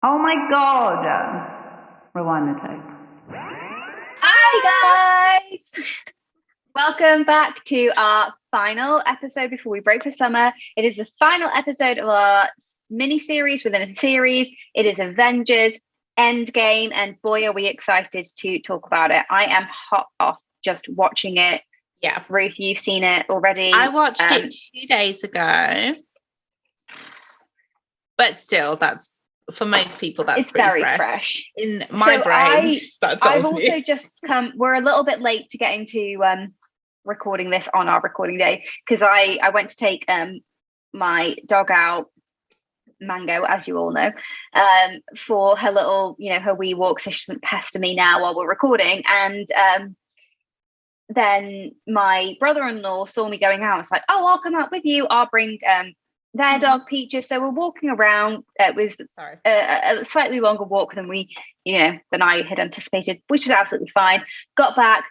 Oh my God. Rewind the tape. Hi guys! Welcome back to our final episode before we break for summer. It is the final episode of our mini-series within a series. It is Avengers Endgame, and boy, are we excited to talk about it. I am hot off just watching it. Yeah. Ruth, you've seen it already. I watched it 2 days ago. But still, that's for most people, that's pretty very fresh. In my brain, I've also just come, we're a little bit late to getting to recording this on our recording day because I went to take my dog out, Mango, as you all know, for her little, her wee walk, so she doesn't pester me now while we're recording. And then my brother-in-law saw me going out. It's like, oh, I'll come out with you. I'll bring their dog Peaches. So we're walking around. It was a slightly longer walk than than I had anticipated, which is absolutely fine. Got back.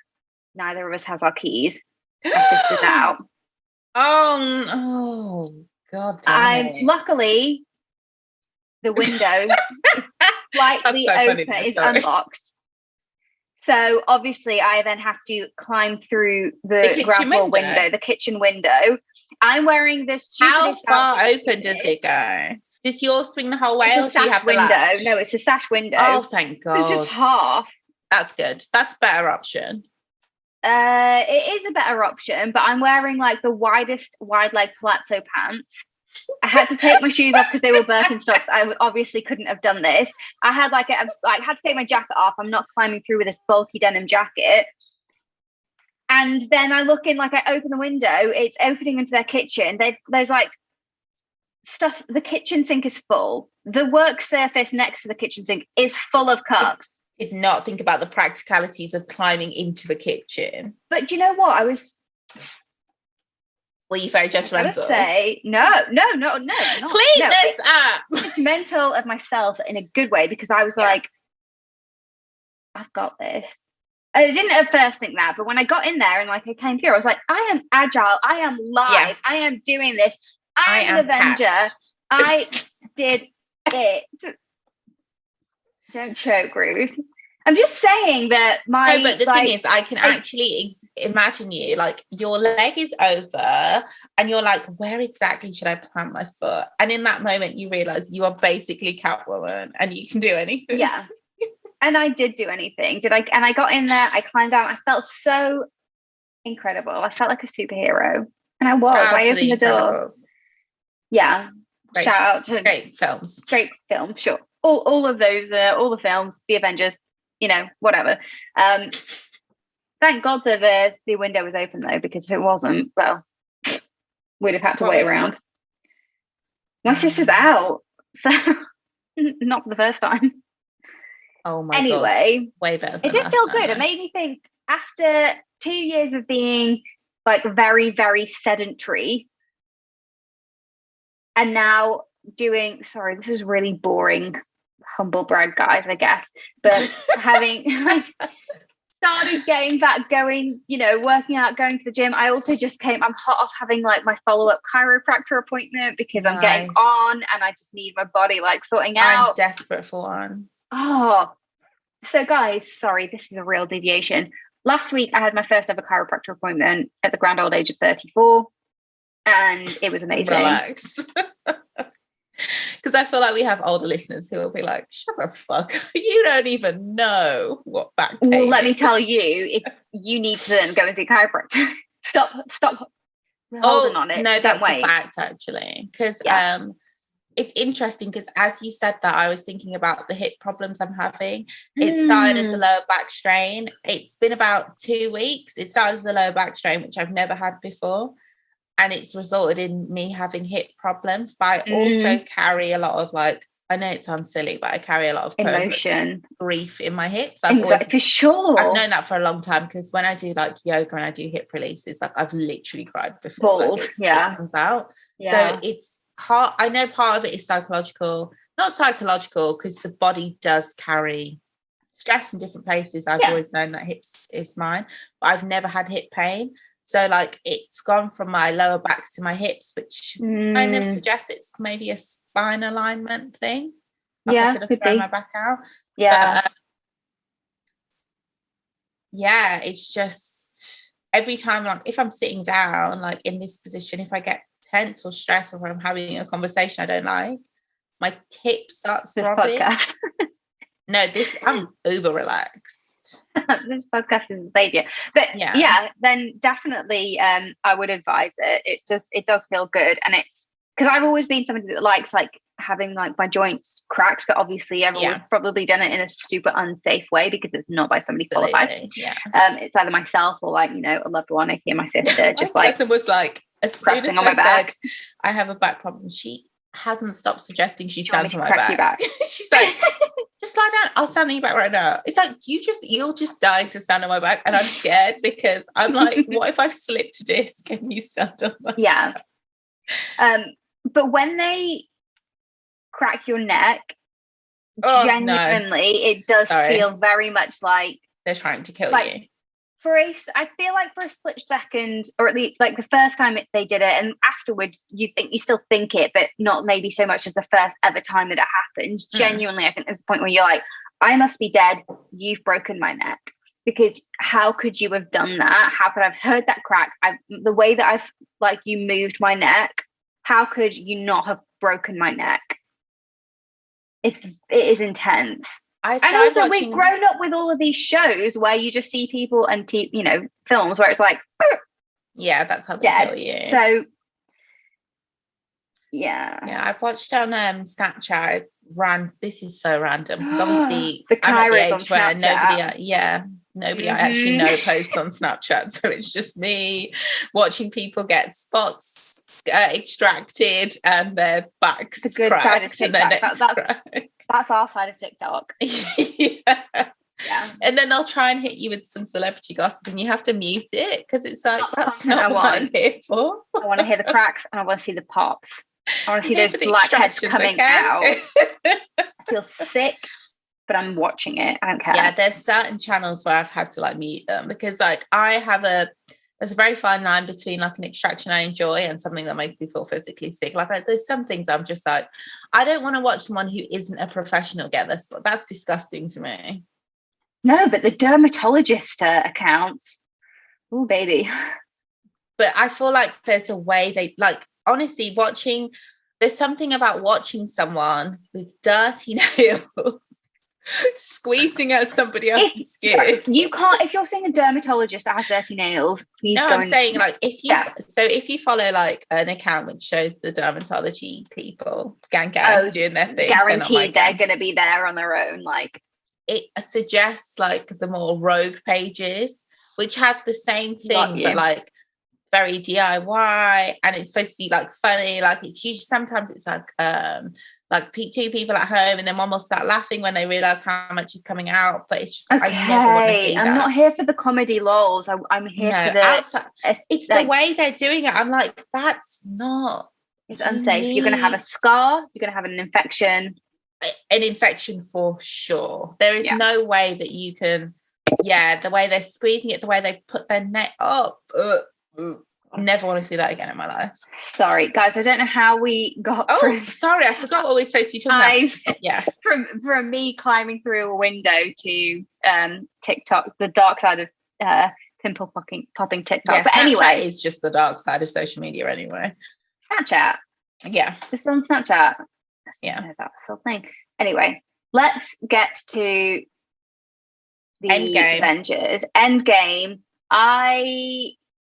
Neither of us has our keys. My sister's out. Oh God. Luckily, the window is slightly open, is unlocked. So obviously I then have to climb through the ground floor window, the kitchen window. I'm wearing this. How far open does it go? Does yours swing the whole way? It's a sash window. No, it's a sash window. Oh, thank God. It's just half. That's good. That's a better option. It is a better option, but I'm wearing like the widest wide leg palazzo pants. I had to take my shoes off because they were Birkenstocks. I obviously couldn't have done this. I had had to take my jacket off. I'm not climbing through with this bulky denim jacket. And then I look in, I open the window. It's opening into their kitchen. There's stuff. The kitchen sink is full. The work surface next to the kitchen sink is full of cups. I did not think about the practicalities of climbing into the kitchen. But do you know what? Were you very judgmental? I say no. Clean this up. Judgmental of myself in a good way, because I was like, I've got this. I didn't at first think that, but when I got in there and I came through, I was like, I am agile. I am live. I am doing this. I'm an Avenger. Packed. I did it. Don't choke, Ruth. I'm just saying that but the thing is, I can actually imagine you, your leg is over and you're like, where exactly should I plant my foot? And in that moment, you realize you are basically Catwoman and you can do anything. Yeah. And I did do anything. And I got in there, I climbed out. I felt so incredible. I felt like a superhero. And I was. I opened the door. Yeah. Great. Shout out to great films. Great film, sure. All of those, all the films, the Avengers, whatever. Thank God that the window was open though, because if it wasn't, well, we'd have had to wait around. My sister's out, so not for the first time. Oh my God. Anyway, way better. It did feel good. It made me think, after 2 years of being very, very sedentary, and now doing, sorry, this is really boring, humble brag, guys, I guess, but having started getting back going, working out, going to the gym. I also I'm hot off having my follow-up chiropractor appointment because I'm getting on and I just need my body sorting out. I'm desperate for one. Oh, so guys, sorry, this is a real deviation. Last week I had my first ever chiropractor appointment at the grand old age of 34, and it was amazing. Relax. Because I feel like we have older listeners who will be like, shut the fuck up. You don't even know what back pain Well, let me tell you, if you need to then go and see a chiropractor, stop holding on it. No, that's a fact, actually. Because it's interesting because as you said that, I was thinking about the hip problems I'm having. It started as a lower back strain. It's been about 2 weeks. It started as a lower back strain, which I've never had before. And it's resulted in me having hip problems. But I also carry a lot of I know it sounds silly, but I carry a lot of emotion, grief in my hips. For sure. I've known that for a long time because when I do yoga and I do hip releases, I've literally cried before. It comes out. Yeah. So it's hard. I know part of it is psychological, not psychological, because the body does carry stress in different places. I've always known that hips is mine, but I've never had hip pain. So it's gone from my lower back to my hips, which kind of suggests it's maybe a spine alignment thing. Like I Yeah, could have could thrown be. my back out. Yeah. But yeah, it's just every time, like if I'm sitting down, like in this position, if I get tense or stressed or I'm having a conversation I don't like, my tip starts This throbbing. podcast. No, I'm uber relaxed. This podcast is a savior. But yeah, then definitely I would advise it. It does feel good. And it's because I've always been somebody that likes like having like my joints cracked, but obviously I've always probably done it in a super unsafe way because it's not by somebody qualified. Yeah. It's either myself or like, you know, a loved one, aka my sister, just like cousin was like, as soon as on my back. Said, I have a back problem, she hasn't stopped suggesting she stands on my back. back. She's like, just lie down. I'll stand on your back right now. It's like you're just dying to stand on my back, and I'm scared because I'm like, what if I've slipped a disc? Can you stand on my back? But when they crack your neck, genuinely, it does feel very much like they're trying to kill you. I feel like for a split second, or at least like the first time they did it, and afterwards you still think it, but not maybe so much as the first ever time that it happened. Genuinely, I think there's a point where you're like, I must be dead. You've broken my neck. Because how could you have done that? How could I've heard that crack? The way that I've like you moved my neck. How could you not have broken my neck? It is intense. And also, we've grown up with all of these shows where you just see people and films where it's like, yeah, that's how they kill you. So, yeah, I've watched on Snapchat. This is so random because obviously the I'm at the Kairos age where Snapchat. nobody I actually know posts on Snapchat, so it's just me watching people get spots extracted and their backs the good side of TikTok. That's our side of TikTok. Yeah. And then they'll try and hit you with some celebrity gossip and you have to mute it because it's like, that's not what I'm here for. I want to hear the cracks and I want to see the pops. I want to see those blackheads coming out. I feel sick, but I'm watching it. I don't care. Yeah, there's certain channels where I've had to like mute them because like there's a very fine line between like an extraction I enjoy and something that makes me feel physically sick. Like there's some things I'm just like, I don't want to watch someone who isn't a professional get this, but that's disgusting to me. No, but the dermatologist accounts. Oh, baby. But I feel like there's a way they like, honestly, there's something about watching someone with dirty nails squeezing at somebody else's skin. You can't, if you're seeing a dermatologist that has dirty nails, I'm saying like if you follow like an account which shows the dermatology people gang doing their thing, guaranteed they're going to be there on their own. Like it suggests like the more rogue pages which have the same thing but like very DIY, and it's supposed to be like funny, like it's huge. Sometimes it's like two people at home and then one will start laughing when they realize how much is coming out, but it's just I never want to see that. I'm not here for the comedy lols. I'm here for the outside. It's like, the way they're doing it. I'm like, that's not, it's unsafe. You're going to have a scar, you're going to have an infection for sure. There is no way that you can the way they're squeezing it, the way they put their neck up, never want to see that again in my life. Sorry guys, I don't know how we got sorry, I forgot what we were supposed to be talking about. From me climbing through a window to TikTok, the dark side of pimple popping TikTok. But anyway, it's just the dark side of social media anyway. Snapchat, it's on Snapchat. I don't know if that was still a thing. Anyway, let's get to the Endgame. Avengers Endgame.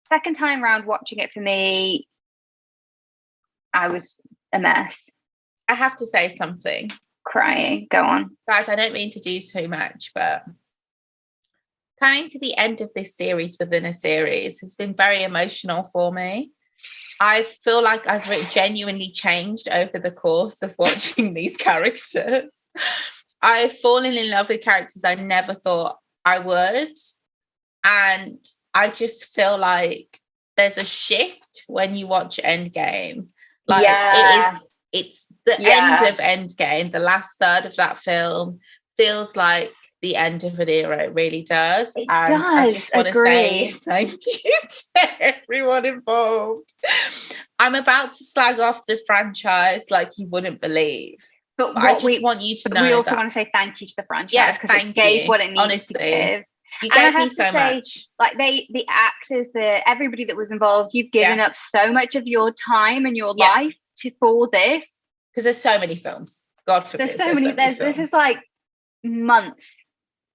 Second time round watching it, for me, I was a mess. I have to say something. Crying. Go on. Guys, I don't mean to do too much, but coming to the end of this series within a series has been very emotional for me. I feel like I've genuinely changed over the course of watching these characters. I've fallen in love with characters I never thought I would. And I just feel like there's a shift when you watch Endgame. Like it's the end of Endgame. The last third of that film feels like the end of an era. It really does. I just want to say thank you to everyone involved. I'm about to slag off the franchise like you wouldn't believe. But I just want you to know we also that. want to say thank you to the franchise Yes, because it gave what it needed to give. You And I gave me have to so say, much. like the actors, everybody that was involved, you've given up so much of your time and your life for this. Because there's so many films. God forbid. There's so many films. This is like months,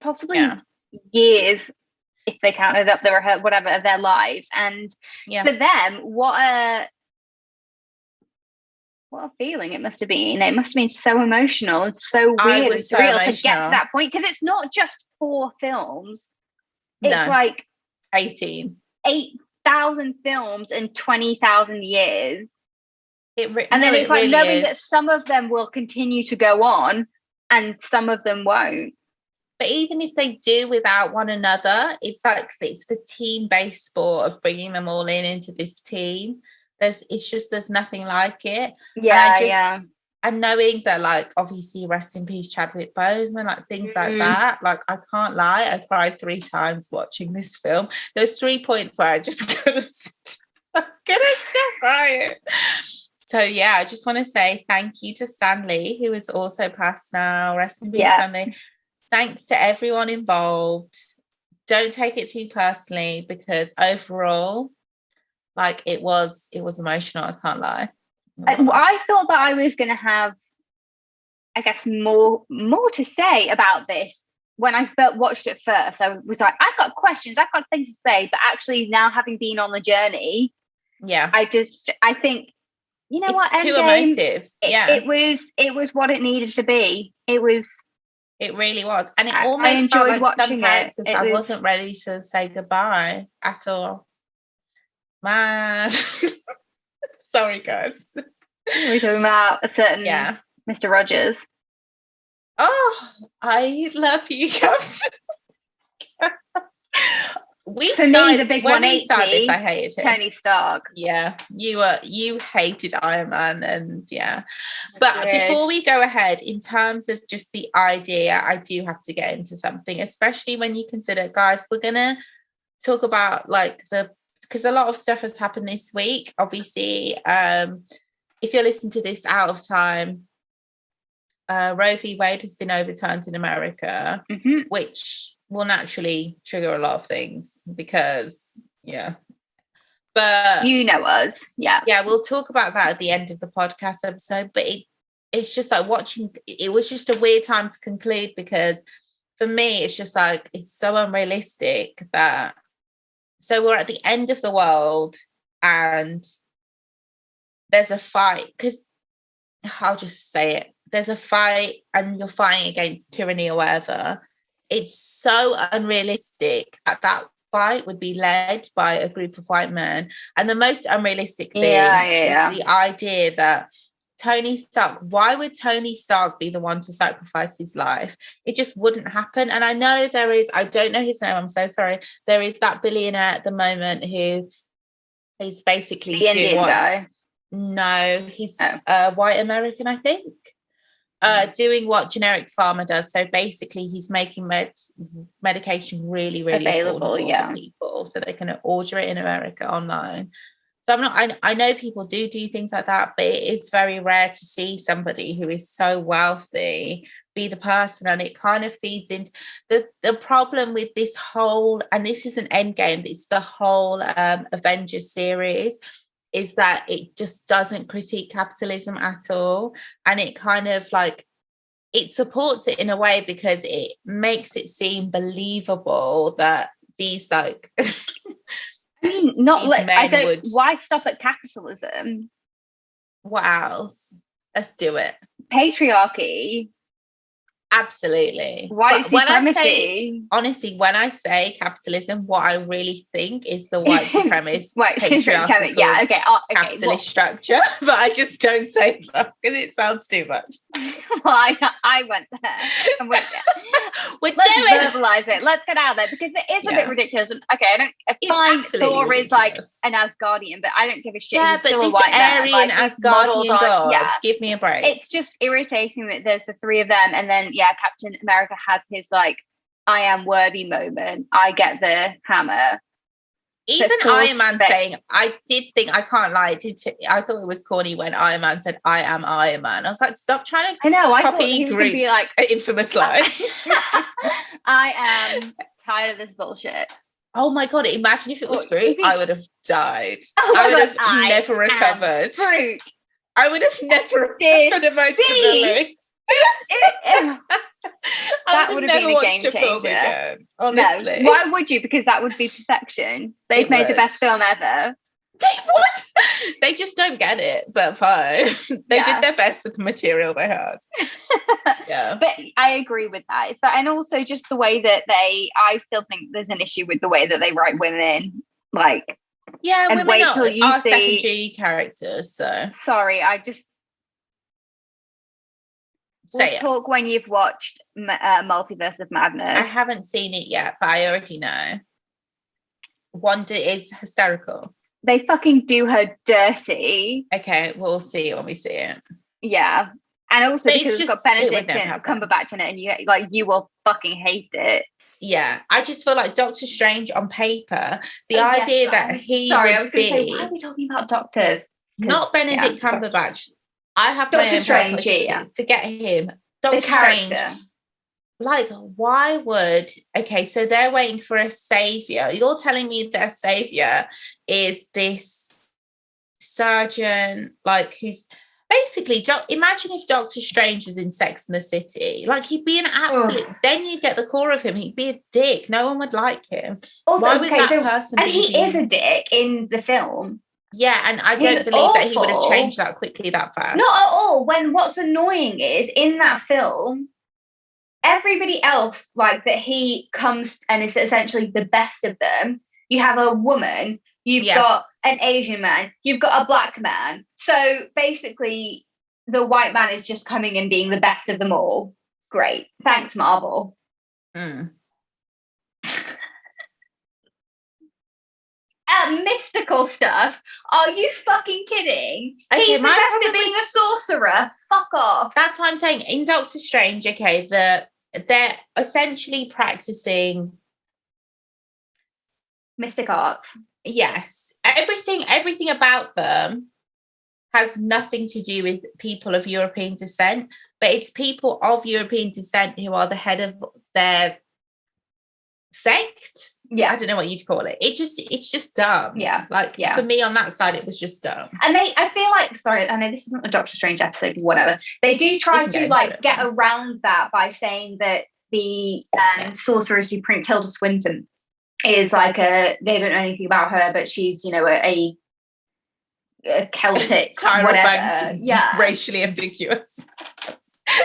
possibly years, if they counted up whatever of their lives. And for them, what a feeling it must have been. It must have been so emotional and so weird and surreal to get to that point, because it's not just 4 films. It's like 8,000 films in 20,000 years. And then it's like knowing that some of them will continue to go on and some of them won't. But even if they do without one another, it's like it's the team-based sport of bringing them all into this team. There's nothing like it. And knowing that, like, obviously, rest in peace, Chadwick Boseman, like things like that. Like, I can't lie, I cried 3 times watching this film. There's 3 points where I just couldn't stop crying. So I just want to say thank you to Stanley, who is also passed now. Rest in peace, Stanley. Thanks to everyone involved. Don't take it too personally, because overall, like, it was emotional. I can't lie. I thought that I was going to have, I guess, more to say about this when I watched it first. I was like, I've got questions, I've got things to say, but actually now, having been on the journey, I think, you know, it's too Endgame, emotive. It was what it needed to be. It really was, and it I almost enjoyed felt like watching some characters I wasn't ready to say goodbye at all. Man, sorry guys. We're talking about a certain Mr. Rogers. Oh, I love you, Captain. For me, the big 180. I hated him. Tony Stark. Yeah, you hated Iron Man, and But before we go ahead, in terms of just the idea, I do have to get into something, especially when you consider, guys, we're gonna talk about like because a lot of stuff has happened this week. Obviously, if you're listening to this out of time, Roe v. Wade has been overturned in America, which will naturally trigger a lot of things because but you know us, we'll talk about that at the end of the podcast episode. But it's just like watching, it was just a weird time to conclude, because for me it's just like, it's so unrealistic that we're at the end of the world and there's a fight, because I'll just say it, there's a fight and you're fighting against tyranny or whatever. It's so unrealistic that fight would be led by a group of white men. And the most unrealistic thing is the idea that Tony Stark, why would Tony Stark be the one to sacrifice his life? It just wouldn't happen. And I know there is, I don't know his name, I'm so sorry. There is that billionaire at the moment who is basically the Indian guy. No, he's white American, I think. Doing what generic pharma does. So basically he's making medication really, really available for people, so they can order it in America online. So I know people do things like that, but it is very rare to see somebody who is so wealthy be the person. And it kind of feeds into the problem with this whole, and this isn't Endgame, it's the whole Avengers series, is that it just doesn't critique capitalism at all. And it kind of like, it supports it in a way because it makes it seem believable that these like I mean, not like why stop at capitalism? What else? Let's do it. Patriarchy. Absolutely. White supremacy. Honestly, when I say capitalism, what I really think is the white supremacist capitalist structure. But I just don't say that because it sounds too much. Well, I went there. Let's verbalize it. Let's get out there because it is a bit ridiculous. And Thor is like an Asgardian, but I don't give a shit. Yeah, but this Aryan Asgardian god, give me a break. It's just irritating that there's the 3 of them, and then Captain America has his like I am worthy moment. I get the hammer. Even Thor's Iron Man face. saying, I did think, I can't lie, I thought it was corny when Iron Man said, I am Iron Man. I was like, stop trying to I know. I thought copy he was going to be Groot's like, infamous line. I am tired of this bullshit. Oh my God, imagine if it was Groot, I would have died. Oh I would God, have never recovered. Groot. I would have never recovered emotionally. That would have been a game changer. Again, honestly. No, why would you? Because that would be perfection. They've made the best film ever. They would. They just don't get it, but fine. They did their best with the material they had. Yeah. But I agree with that. And also just the way that I still think there's an issue with the way that they write women. Like, yeah, and wait till you see secondary characters. So sorry, I just we'll talk when you've watched Multiverse of Madness. I haven't seen it yet, but I already know. Wanda is hysterical. They fucking do her dirty. Okay, we'll see it when we see it. Yeah. And also because it's got Benedict Cumberbatch in it, and you will fucking hate it. Yeah, I just feel like Doctor Strange on paper, the idea that he would be. Say, why are we talking about doctors? Not Benedict Cumberbatch. I have Doctor Strange. Forget him. Doctor Strange. Like, why would? Okay, so they're waiting for a savior. You're telling me their savior is this surgeon, like who's. Basically, imagine if Doctor Strange was in Sex and the City. Like, he'd be an absolute... Then you get the core of him. He'd be a dick. No one would like him. Also, why would that person and he is a dick in the film. Yeah, and I don't believe that he would have changed that quickly that fast. Not at all. When what's annoying is, in that film, everybody else, like, that he comes and is essentially the best of them. You have a woman... You've got an Asian man. You've got a black man. So basically, the white man is just coming and being the best of them all. Great. Thanks, Marvel. Mystical stuff. Are you fucking kidding? Okay, he's the best at being a sorcerer. Fuck off. That's what I'm saying. In Doctor Strange, okay, they're essentially practicing mystic arts. Yes, everything about them has nothing to do with people of European descent, but it's people of European descent who are the head of their sect. Yeah, I don't know what you'd call it. It's just dumb. Yeah, for me on that side, it was just dumb. And I feel like, sorry, I know this isn't a Doctor Strange episode, whatever. They do try to get around that by saying that the sorcerers who print Tilda Swinton is like they don't know anything about her, but she's, a Celtic whatever. Yeah. Racially ambiguous.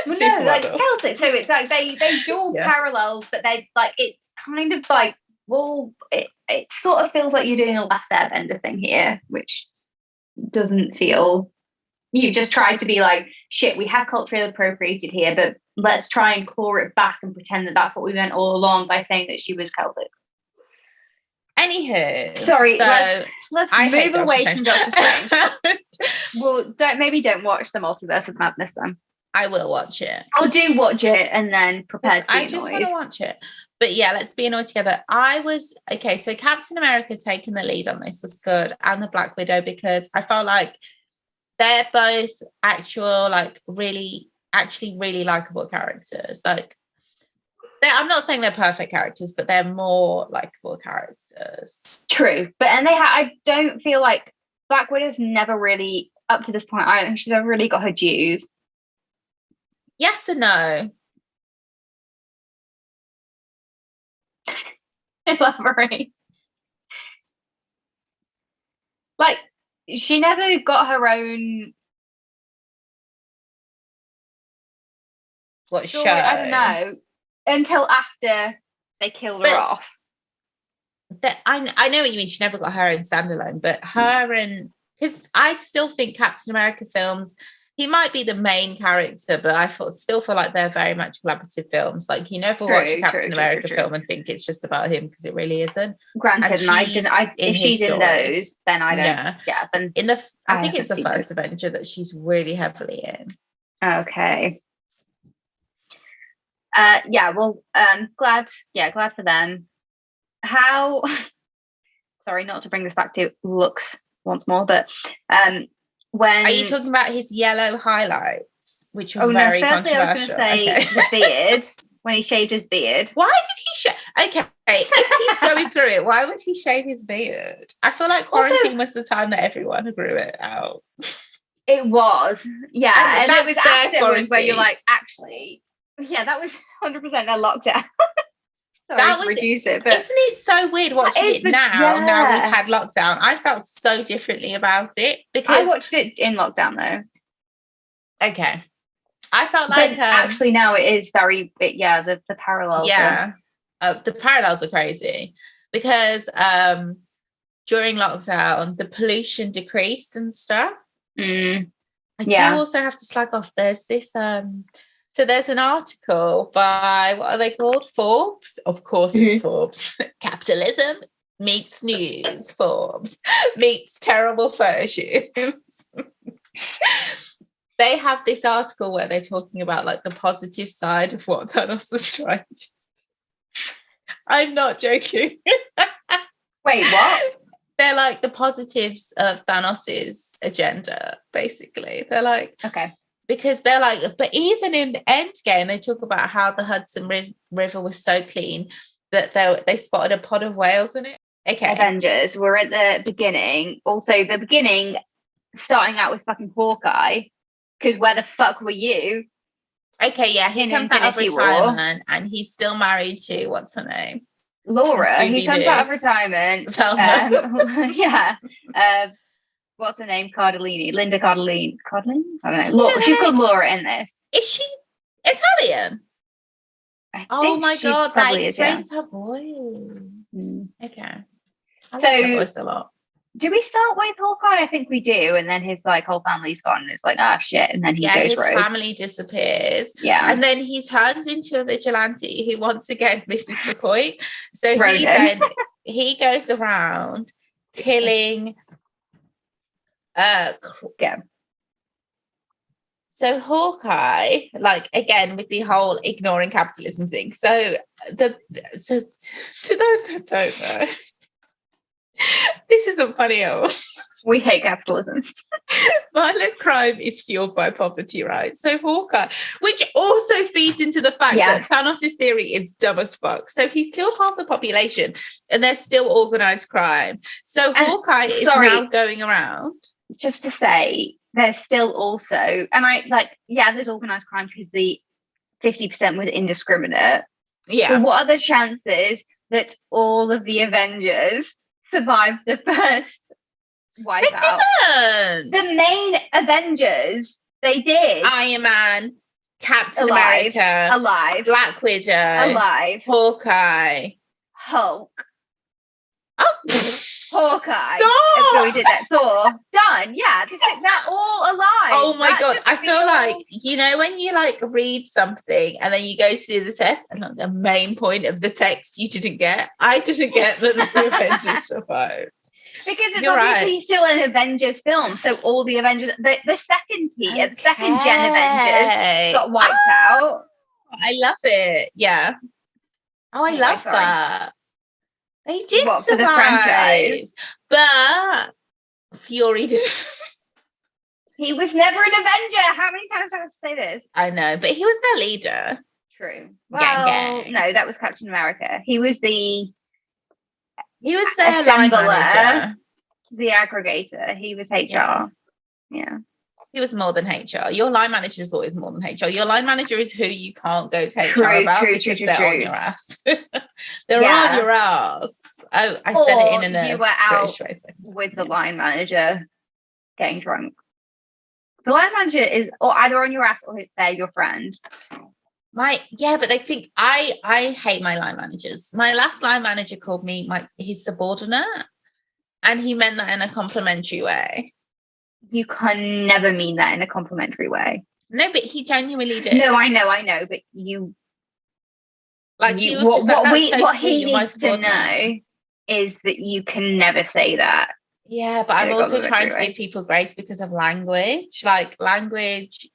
Well, no, like Celtic. So it's like they do parallels, but they like it's kind of like, well, it sort of feels like you're doing a left Airbender thing here, which doesn't feel. You just tried to be like, shit, we have culturally appropriated here, but let's try and claw it back and pretend that that's what we meant all along by saying that she was Celtic. Anywho, sorry, so let's move away from Doctor Strange. Well, don't watch the Multiverse of Madness then. I will watch it. I'll do watch it and then prepare to be annoyed. I just want to watch it. But yeah, let's be annoyed together. So Captain America's taken the lead on this was good, and the Black Widow, because I felt like they're both really likable characters. Like, I'm not saying they're perfect characters, but they're more likable characters. True. But I don't feel like Black Widow's never really, up to this point, I don't think she's ever really got her dues. Yes and no. Elaborate. Like, she never got her own show? I don't know. Until after they killed her off. I know what you mean. She never got her own standalone, but her and, because I still think Captain America films, he might be the main character, but I still feel like they're very much collaborative films. Like, you never watch a Captain America film and think it's just about him, because it really isn't. Granted, if she's in those, then I don't. Yeah, then I think it's the first Avenger that she's really heavily in. Okay. Glad for them. sorry, not to bring this back to looks once more, but when... Are you talking about his yellow highlights, which were Oh, no, very firstly, I was going to say the beard, when he shaved his beard. Why did he shave? Okay, if he's going through it, why would he shave his beard? I feel like quarantine was the time that everyone grew it out. It was, yeah. And it was afterwards where you're quarantine. like, actually, yeah, that was 100% their lockdown. Sorry That to was reduce it, but isn't it so weird watching it now? yeah. Now we've had lockdown. I felt so differently about it because I watched it in lockdown though. Okay, I felt like actually now it is very, the parallels. Yeah, the parallels are crazy because during lockdown the pollution decreased and stuff. I do also have to slag off. There's this so there's an article by, what are they called? Forbes. Of course it's Forbes. Capitalism meets news. Forbes meets terrible photo shoots. They have this article where they're talking about like the positive side of what Thanos was trying to do. I'm not joking. Wait, what? They're like the positives of Thanos's agenda, basically. They're like, okay. Because they're like, but even in Endgame, they talk about how the Hudson River was so clean that they spotted a pod of whales in it. Okay. Avengers, we're at the beginning. Also, the beginning, starting out with fucking Hawkeye, because where the fuck were you? Okay, yeah, he comes out of retirement and he's still married to, what's her name? Laura. He comes out of retirement. Yeah. What's her name? Cardellini. Linda Cardellini. Cardellini? I don't know. She's called Laura in this. Is she Italian? Oh my god, that explains her voice. Okay. I like her voice a lot. Do we start with Hawkeye? I think we do, and then his like whole family's gone, and it's like, ah, shit, and then he goes rogue. His family disappears. Yeah, and then he turns into a vigilante who once again misses the point. So he goes around killing. So Hawkeye, like again with the whole ignoring capitalism thing. So to those that don't know. This isn't funny at all. We hate capitalism. Violent crime is fueled by poverty, right? So Hawkeye, which also feeds into the fact that Thanos' theory is dumb as fuck. So he's killed half the population and there's still organized crime. So Hawkeye is now going around. Just to say, there's still also, and there's organized crime because the 50% was indiscriminate. Yeah. But what are the chances that all of the Avengers survived the first wipeout? They didn't. The main Avengers, they did. Iron Man, Captain America, alive, Black Widow, alive, Hawkeye, Hulk. Oh, Hawkeye. No! So we did that. Thor. Done. Yeah. They're all alive. Oh my god. I feel like, you know, when you like read something and then you go to do the test and like the main point of the text you didn't get. I didn't get that the Avengers survived. Because it's obviously still an Avengers film. So all the Avengers, the second tier, the second gen Avengers got wiped out. I love it. Yeah. Oh, I love that. They did survive. For the franchise. But Fury did. He was never an Avenger. How many times do I have to say this? I know, but he was their leader. True. Well, no, that was Captain America. He was their line manager. The aggregator. He was HR. Yeah. He was more than HR. Your line manager is always more than HR. Your line manager is who you can't go to HR about because they're on your ass. They're on your ass. I said it in a you were out way, with the line manager getting drunk. The line manager is either on your ass or they're your friend. But they think I hate my line managers. My last line manager called me his subordinate, and he meant that in a complimentary way. You can never mean that in a complimentary way. No, but he genuinely did. No, I know, but you what he needs to know is that you can never say that. Yeah, but I'm also trying to give people grace because of language. Like language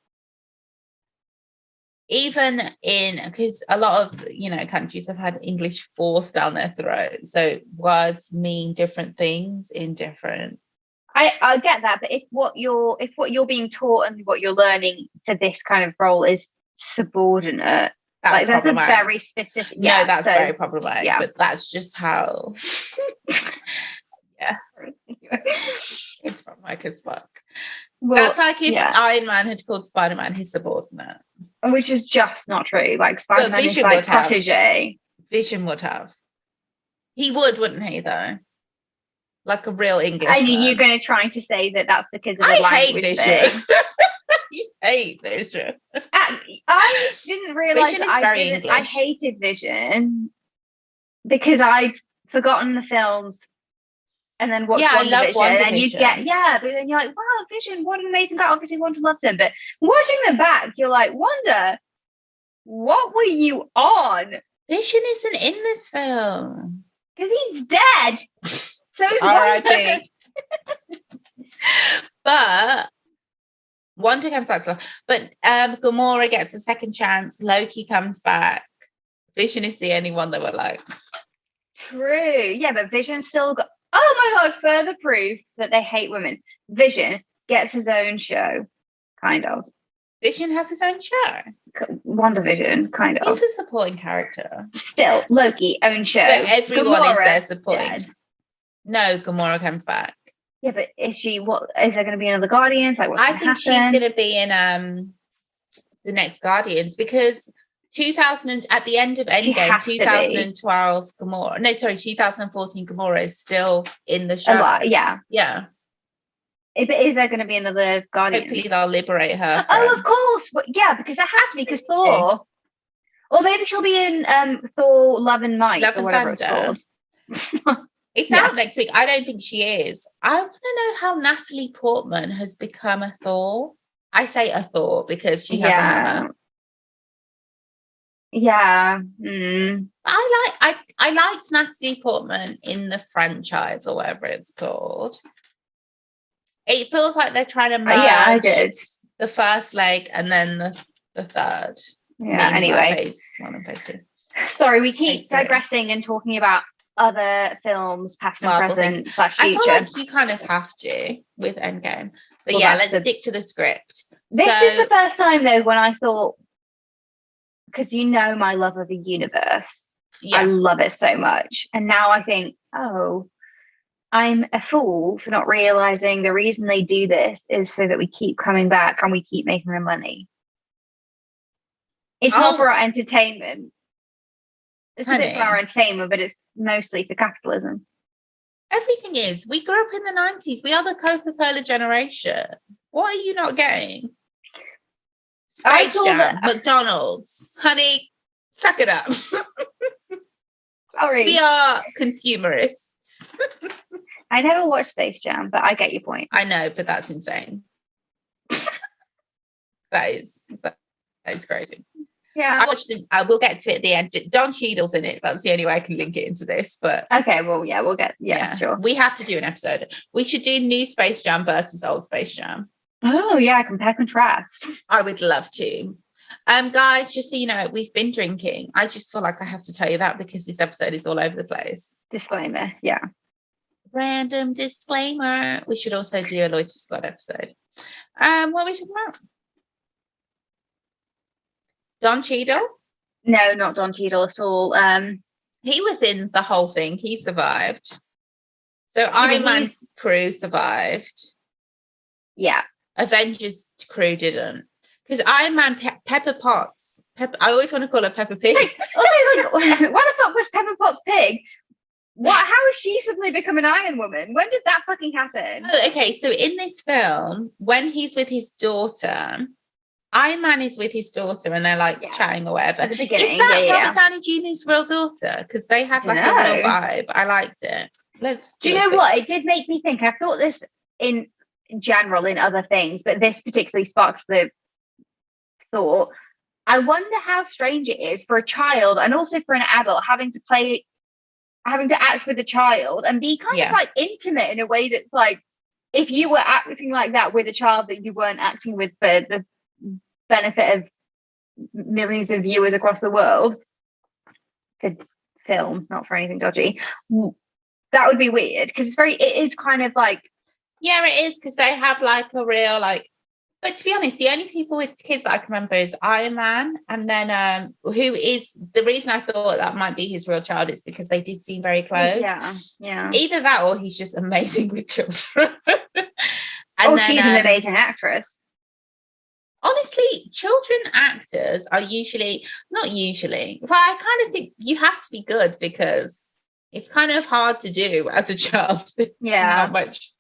even in, because a lot of countries have had English forced down their throat, so words mean different things in different. I get that, but if what you're being taught and what you're learning for this kind of role is subordinate, that's a very specific. Yeah, no, that's very problematic. Yeah. But that's just how. Yeah, it's problematic as fuck. Well, that's like if Iron Man had called Spider-Man his subordinate, which is just not true. Like Spider-Man is like protege. Vision would have. He would, wouldn't he? Though, like a real English. And you're going to try to say that that's because of a language thing. You hate Vision. I didn't realize I hated Vision because I'd forgotten the films. And then watch WandaVision, and you get but then you're like, wow, Vision, what an amazing guy. Obviously, Wanda loves him, but watching them back, you're like, Wanda, what were you on? Vision isn't in this film because he's dead. So is Wanda. But Wanda comes back to life. But Gamora gets a second chance. Loki comes back. Vision is the only one that we're like. True, yeah, but Vision still got. Oh my god, further proof that they hate women. Vision gets his own show, kind of. Vision has his own show? WandaVision, kind of. He's a supporting character. Still, Loki, own show. But everyone Gamora, is there supporting. Dead. No, Gamora comes back. Yeah, but is she, what, is there going to be another Guardians? Like, what's going to happen? I think she's going to be in the next Guardians because at the end of Endgame, 2012 Gamora. No, sorry, 2014 Gamora is still in the show. Yeah. But is there going to be another Guardian? Hopefully they'll liberate her. Of course. Well, yeah, because that has to be because Thor. Or maybe she'll be in Thor Love and Might or whatever it's called. It's out next week. I don't think she is. I want to know how Natalie Portman has become a Thor. I say a Thor because she has a hammer. Yeah. I liked Natalie Portman in the franchise or whatever it's called. It feels like they're trying to merge I did. the first leg and then the third. Yeah, anyway. Phase 1 and phase 2. Sorry, we keep digressing and talking about other films, past and present / future. I feel like you kind of have to with Endgame. But let's stick to the script. This is the first time, though, when I thought, because my love of the universe. Yeah. I love it so much. And now I think, I'm a fool for not realizing the reason they do this is so that we keep coming back and we keep making the money. It's not for our entertainment. It's a bit for our entertainment, but it's mostly for capitalism. Everything is. We grew up in the 90s. We are the Coca-Cola generation. What are you not getting? Space Jam, McDonald's. Honey, suck it up. Sorry. We are consumerists. I never watched Space Jam, but I get your point. I know, but that's insane. that is crazy. Yeah. I watched I will get to it at the end. Don Cheadle's in it. That's the only way I can link it into this. But okay, well, we'll get sure. We have to do an episode. We should do new Space Jam versus old Space Jam. Oh yeah, compare contrast. I would love to. Guys, just so you know, we've been drinking. I just feel like I have to tell you that because this episode is all over the place. Disclaimer, yeah. Random disclaimer. We should also do a Loiter Squad episode. What are we talking about? Don Cheadle? No, not Don Cheadle at all. He was in the whole thing. He survived. So Iron Man's crew survived. Yeah. Avengers crew didn't. Because Iron Man, Pepper Potts. I always want to call her Peppa Pig. Also, why the fuck was Pepper Potts pig? How has she suddenly become an Iron Woman? When did that fucking happen? Oh, okay, so in this film, when he's with his daughter, Iron Man is with his daughter and they're like chatting or whatever. At the beginning, is that Robert Downey Jr.'s real daughter? Because they had like a real vibe. I liked it. Do you know what? It did make me think. I thought this in general in other things, but this particularly sparked the thought. I wonder how strange it is for a child and also for an adult having to act with a child and be kind of like intimate in a way that's like, if you were acting like that with a child that you weren't acting with for the benefit of millions of viewers across the world for film, not for anything dodgy, that would be weird because it is kind of like. Yeah, it is, because they have like a real like. But to be honest, the only people with kids that I can remember is Iron Man, and then who is the reason I thought that might be his real child is because they did seem very close. Yeah. Either that or he's just amazing with children. She's an amazing actress. Honestly, children actors are not usually, but I kind of think you have to be good because it's kind of hard to do as a child. Yeah. Not much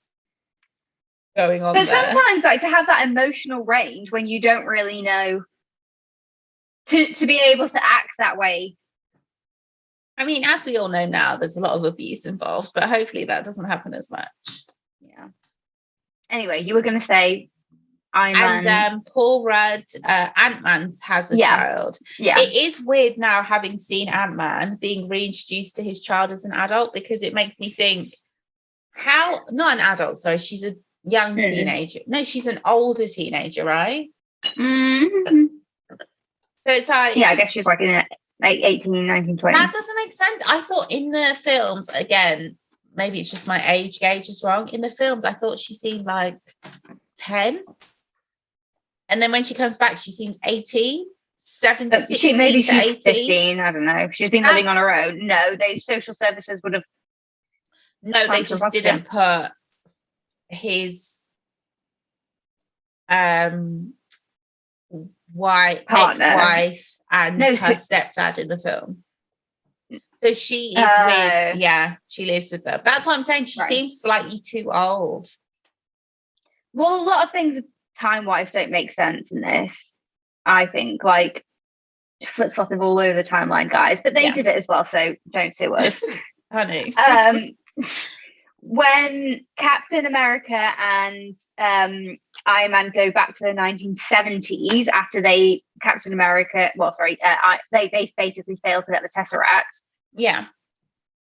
going on. But sometimes, like, to have that emotional range when you don't really know to be able to act that way. I mean, as we all know now, there's a lot of abuse involved, but hopefully that doesn't happen as much. Yeah. Anyway, you were going to say Iron Man. And Paul Rudd, Ant-Man has a child. Yeah. It is weird now having seen Ant-Man being reintroduced to his child as an adult, because it makes me think, not an adult, sorry, she's a young teenager. No, she's an older teenager, right? Mm-hmm. So it's like, yeah, I guess she's like in 18, 19, 20. That doesn't make sense. I thought in the films, again, maybe it's just my age gauge is wrong. In the films, I thought she seemed like 10. And then when she comes back, she seems 18, 17, maybe to she's 18. 15. I don't know. She's been living on her own. No, social services would have. No, they just didn't put his ex-wife and her stepdad in the film. So she is with, she lives with them. That's what I'm saying. She seems slightly too old. Well, a lot of things time-wise don't make sense in this. I think, like, flip-flopping all over the timeline, guys. But they did it as well, so don't sue us. Honey. When Captain America and Iron Man go back to the 1970s after they basically failed to get the Tesseract. Yeah.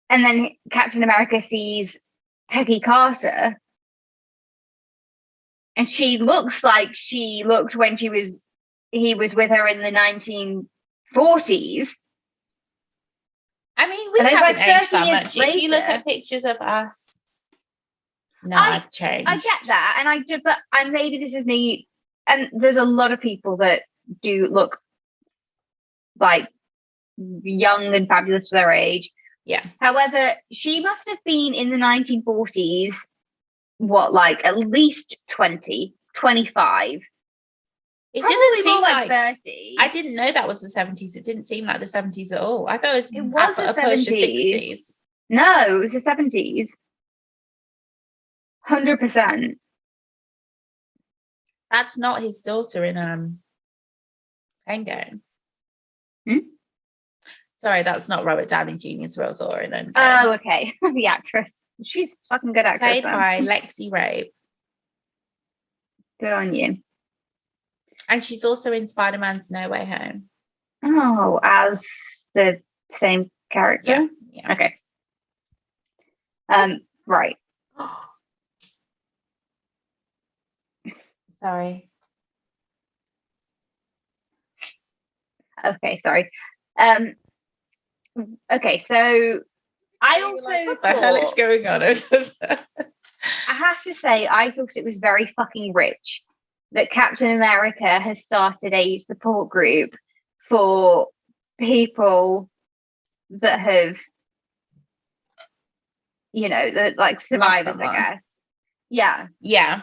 And then Captain America sees Peggy Carter, and she looks like she looked when he was with her in the 1940s. I mean, we haven't aged that much. Later, if you look at pictures of us, I've changed. I get that, and maybe this is me. And there's a lot of people that do look like young and fabulous for their age. Yeah. However, she must have been in the 1940s, at least 20, 25. It Probably didn't seem more like 30. I didn't know that was the 70s. It didn't seem like the 70s at all. I thought it was the 70s. 60s. No, it was the 70s. 100%. That's not his daughter in Endgame. Sorry, that's not Robert Downey Jr.'s real daughter in Endgame. Oh, okay. The actress. She's a fucking good actress. Played by Lexi Rabe. Good on you. And she's also in Spider-Man's No Way Home. Oh, as the same character? Yeah. Okay. Right. Sorry. Okay, sorry. Okay, so I also what the hell is going on over there? I have to say, I thought it was very fucking rich that Captain America has started a support group for people that have, like survivors, I guess. Yeah.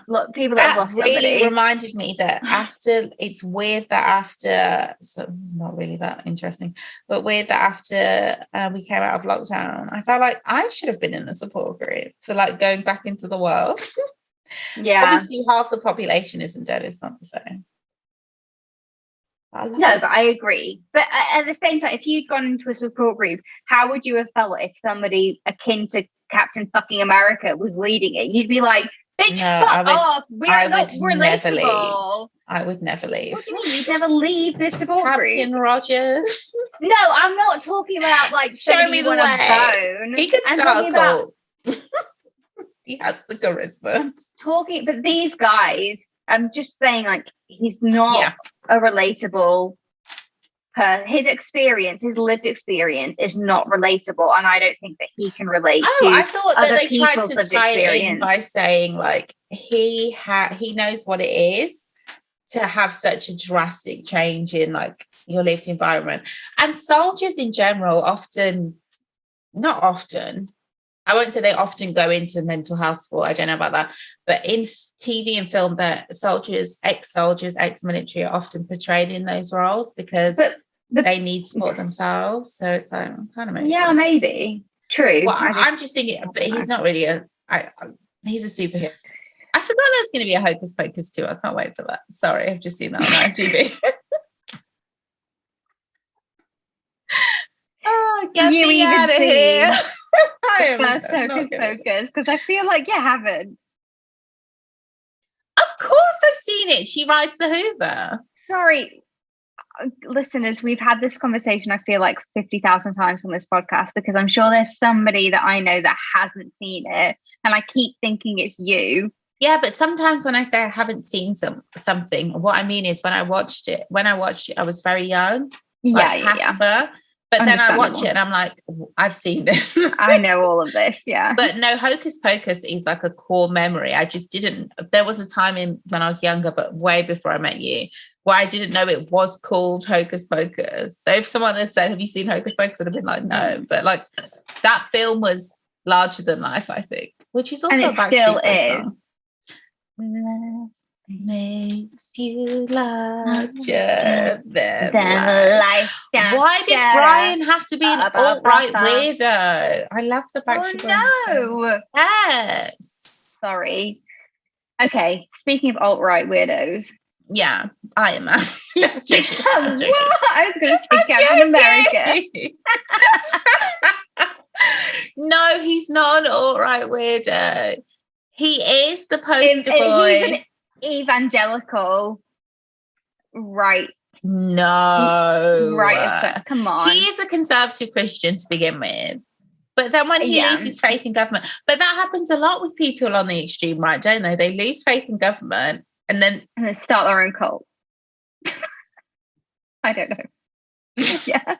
Look, people that have lost somebody. That really reminded me that it's weird that after, so not really that interesting, but weird that after we came out of lockdown, I felt like I should have been in a support group for like going back into the world. Yeah. Obviously, half the population isn't dead. It's not the same. But I agree. But at the same time, if you'd gone into a support group, how would you have felt if somebody akin to Captain fucking America was leading it? You'd be like, bitch, fuck off. We're not relatable. I would never leave. What do you mean? You'd never leave this support group? Captain Rogers. No, I'm not talking about like show me the way. Bone. He can start a cult. He has the charisma. I'm talking, but these guys, I'm just saying, like, he's not a relatable his experience, his lived experience is not relatable, and I don't think that he can relate to I thought that other they tried people's to lived tie it in experience. by saying like he knows what it is to have such a drastic change in like your lived environment. And soldiers in general not often, I won't say they often go into mental health support, I don't know about that, but in TV and film, that ex-soldiers, ex-military are often portrayed in those roles because they need support themselves. So it's like, kind of makes sense. Maybe. True. Well, I'm just thinking, but he's not really he's a superhero. I forgot there's going to be a Hocus Pocus too. I can't wait for that. Sorry, I've just seen that on IMDb. Oh, get me out of here. First Hocus Pocus, because I feel like you haven't. Of course I've seen it. She rides the Hoover. Sorry, listeners, we've had this conversation, I feel like 50,000 times on this podcast, because I'm sure there's somebody that I know that hasn't seen it, and I keep thinking it's you. Yeah, but sometimes when I say I haven't seen something, what I mean is when I watched it, I was very young. Like Casper. But then I watch it and I'm like, I've seen this. I know all of this, yeah. But no, Hocus Pocus is like a core memory. I just didn't. There was a time when I was younger, but way before I met you, where I didn't know it was called Hocus Pocus. So if someone had said, have you seen Hocus Pocus? I'd have been like, no. But like that film was larger than life, I think, which is also and it still is. Makes you larger than life. Why did Brian have to be an alt-right weirdo? I love the Backstreet Boys. No. Yes. Sorry. Okay, speaking of alt-right weirdos. Yeah, I am. I'm joking. What? I was going to say Captain America. No, he's not an alt-right weirdo. He is the poster boy. He's an evangelical, right? No. Right. Come on. He is a conservative Christian to begin with. But then when he loses faith in government, but that happens a lot with people on the extreme right, don't they? They lose faith in government and then they start their own cult. I don't know. Yeah.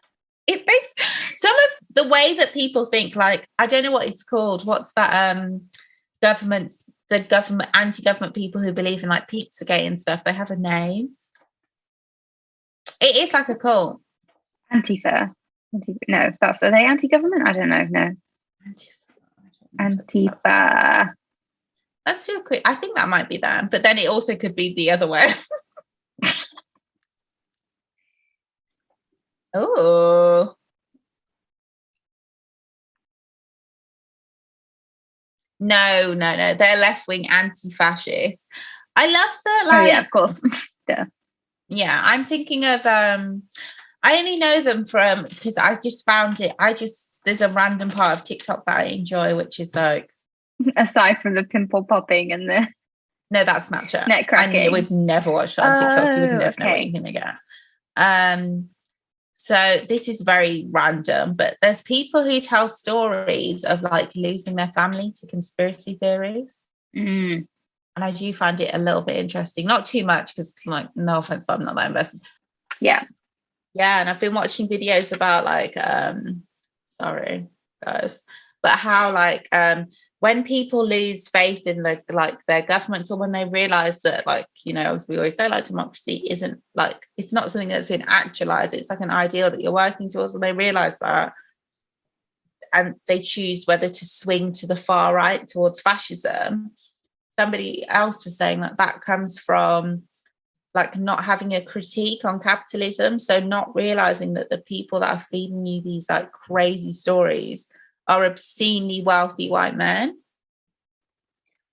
It makes some of the way that people think, like, I don't know what it's called. What's that the government anti-government people who believe in like Pizzagate and stuff, they have a name. It is like a cult. Antifa. No, are they anti-government? I don't know. No. Antifa. Let's do a quick. I think that might be that, but then it also could be the other way. Oh. No. They're left-wing anti-fascist. I love that. Like, oh yeah, of course. Yeah. Yeah, I'm thinking of. I only know them from because I just found it. There's a random part of TikTok that I enjoy, which is like. Aside from the pimple popping and the. No, that's Snapchat. Neck cracking. I would never watch that on TikTok. You would never know what you're gonna get. So this is very random, but there's people who tell stories of like losing their family to conspiracy theories. Mm. And I do find it a little bit interesting. Not too much because, like, no offense, but I'm not that invested. Yeah. Yeah, and I've been watching videos about like, sorry guys, but how like when people lose faith in their government, or when they realise that, like, you know, as we always say, like, democracy isn't like, it's not something that's been actualised, it's like an ideal that you're working towards, and they realise that, and they choose whether to swing to the far right towards fascism. Somebody else was saying that comes from like not having a critique on capitalism, so not realising that the people that are feeding you these like crazy stories are obscenely wealthy white men.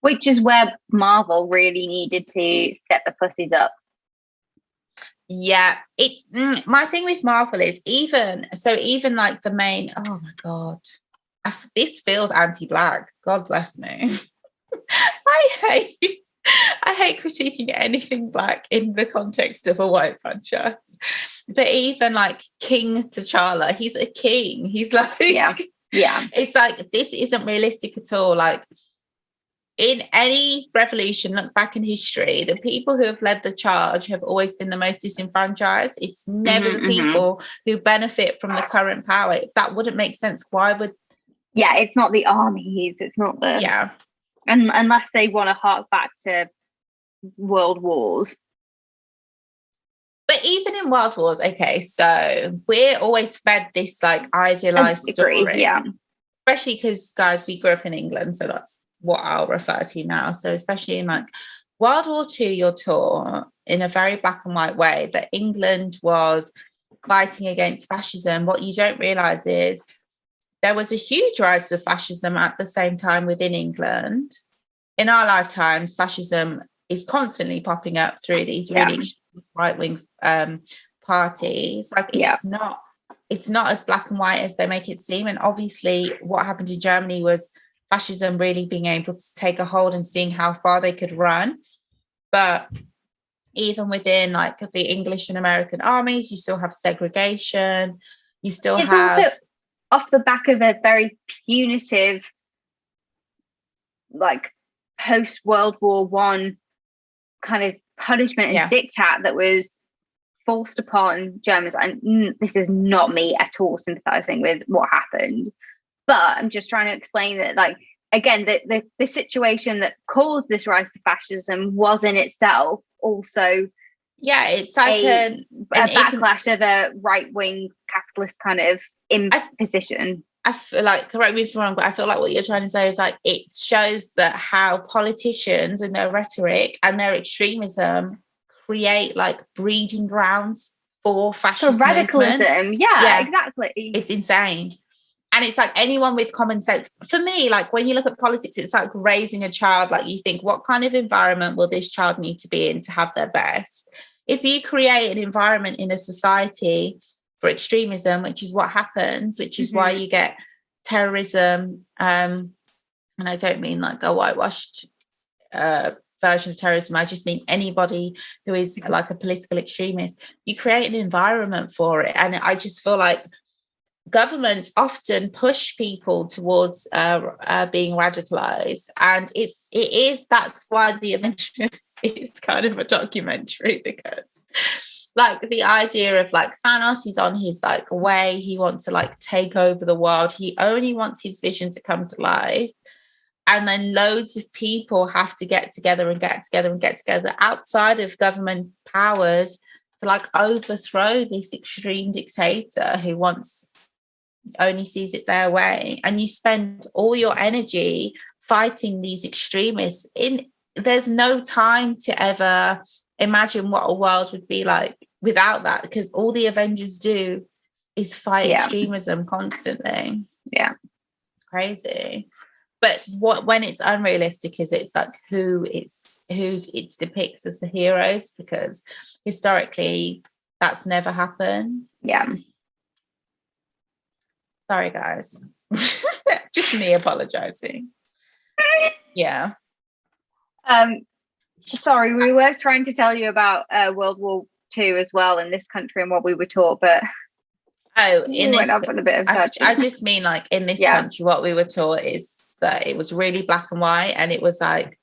Which is where Marvel really needed to set the pussies up. Yeah, my thing with Marvel is even like the main, oh my God, this feels anti-black. God bless me. I hate critiquing anything black in the context of a white franchise. But even like King T'Challa, he's a king. He's like, yeah. It's like, this isn't realistic at all. Like, in any revolution, look back in history, the people who have led the charge have always been the most disenfranchised. It's never the people who benefit from the current power. If that wouldn't make sense, why would... Yeah, it's not the armies. It's not the... Yeah. And unless they want to hark back to world wars. But even in world wars, okay, so we're always fed this like idealized story. Yeah. Especially because, guys, we grew up in England, so that's what I'll refer to now. So especially in like World War II, you're taught in a very black and white way that England was fighting against fascism. What you don't realize is there was a huge rise of fascism at the same time within England. In our lifetimes, fascism is constantly popping up through these really right-wing parties. Like it's not as black and white as they make it seem. And obviously what happened in Germany was fascism really being able to take a hold and seeing how far they could run. But even within like the English and American armies, you still have segregation. You still have... It's also off the back of a very punitive, like post-World War I kind of punishment and diktat that was forced upon Germans. And this is not me at all sympathizing with what happened, but I'm just trying to explain that, like, again, the situation that caused this rise to fascism was in itself also it's like a backlash of a right-wing capitalist kind of imposition. I feel like, correct me if I'm wrong, but I feel like what you're trying to say is like it shows that how politicians and their rhetoric and their extremism create like breeding grounds for fascist radicalism. movements. Yeah, exactly. It's insane. And it's like anyone with common sense. For me, like when you look at politics, it's like raising a child. Like you think, what kind of environment will this child need to be in to have their best? If you create an environment in a society for extremism, which is what happens, which is why you get terrorism. And I don't mean like a whitewashed version of terrorism. I just mean anybody who is like a political extremist. You create an environment for it. And I just feel like governments often push people towards being radicalized. And that's why the Avengers is kind of a documentary, because like the idea of like Thanos is on his like way, he wants to like take over the world, he only wants his vision to come to life, and then loads of people have to get together outside of government powers to like overthrow this extreme dictator who only sees it their way. And you spend all your energy fighting these extremists. There's no time to ever imagine what a world would be like without that, because all the Avengers do is fight extremism constantly. It's crazy. But when it's unrealistic is it's like who it depicts as the heroes, because historically that's never happened. Sorry guys. Just me apologizing. Sorry, we were trying to tell you about World War II as well in this country and what we were taught, but went up on a bit of touch. I just mean like in this country, what we were taught is that it was really black and white, and it was like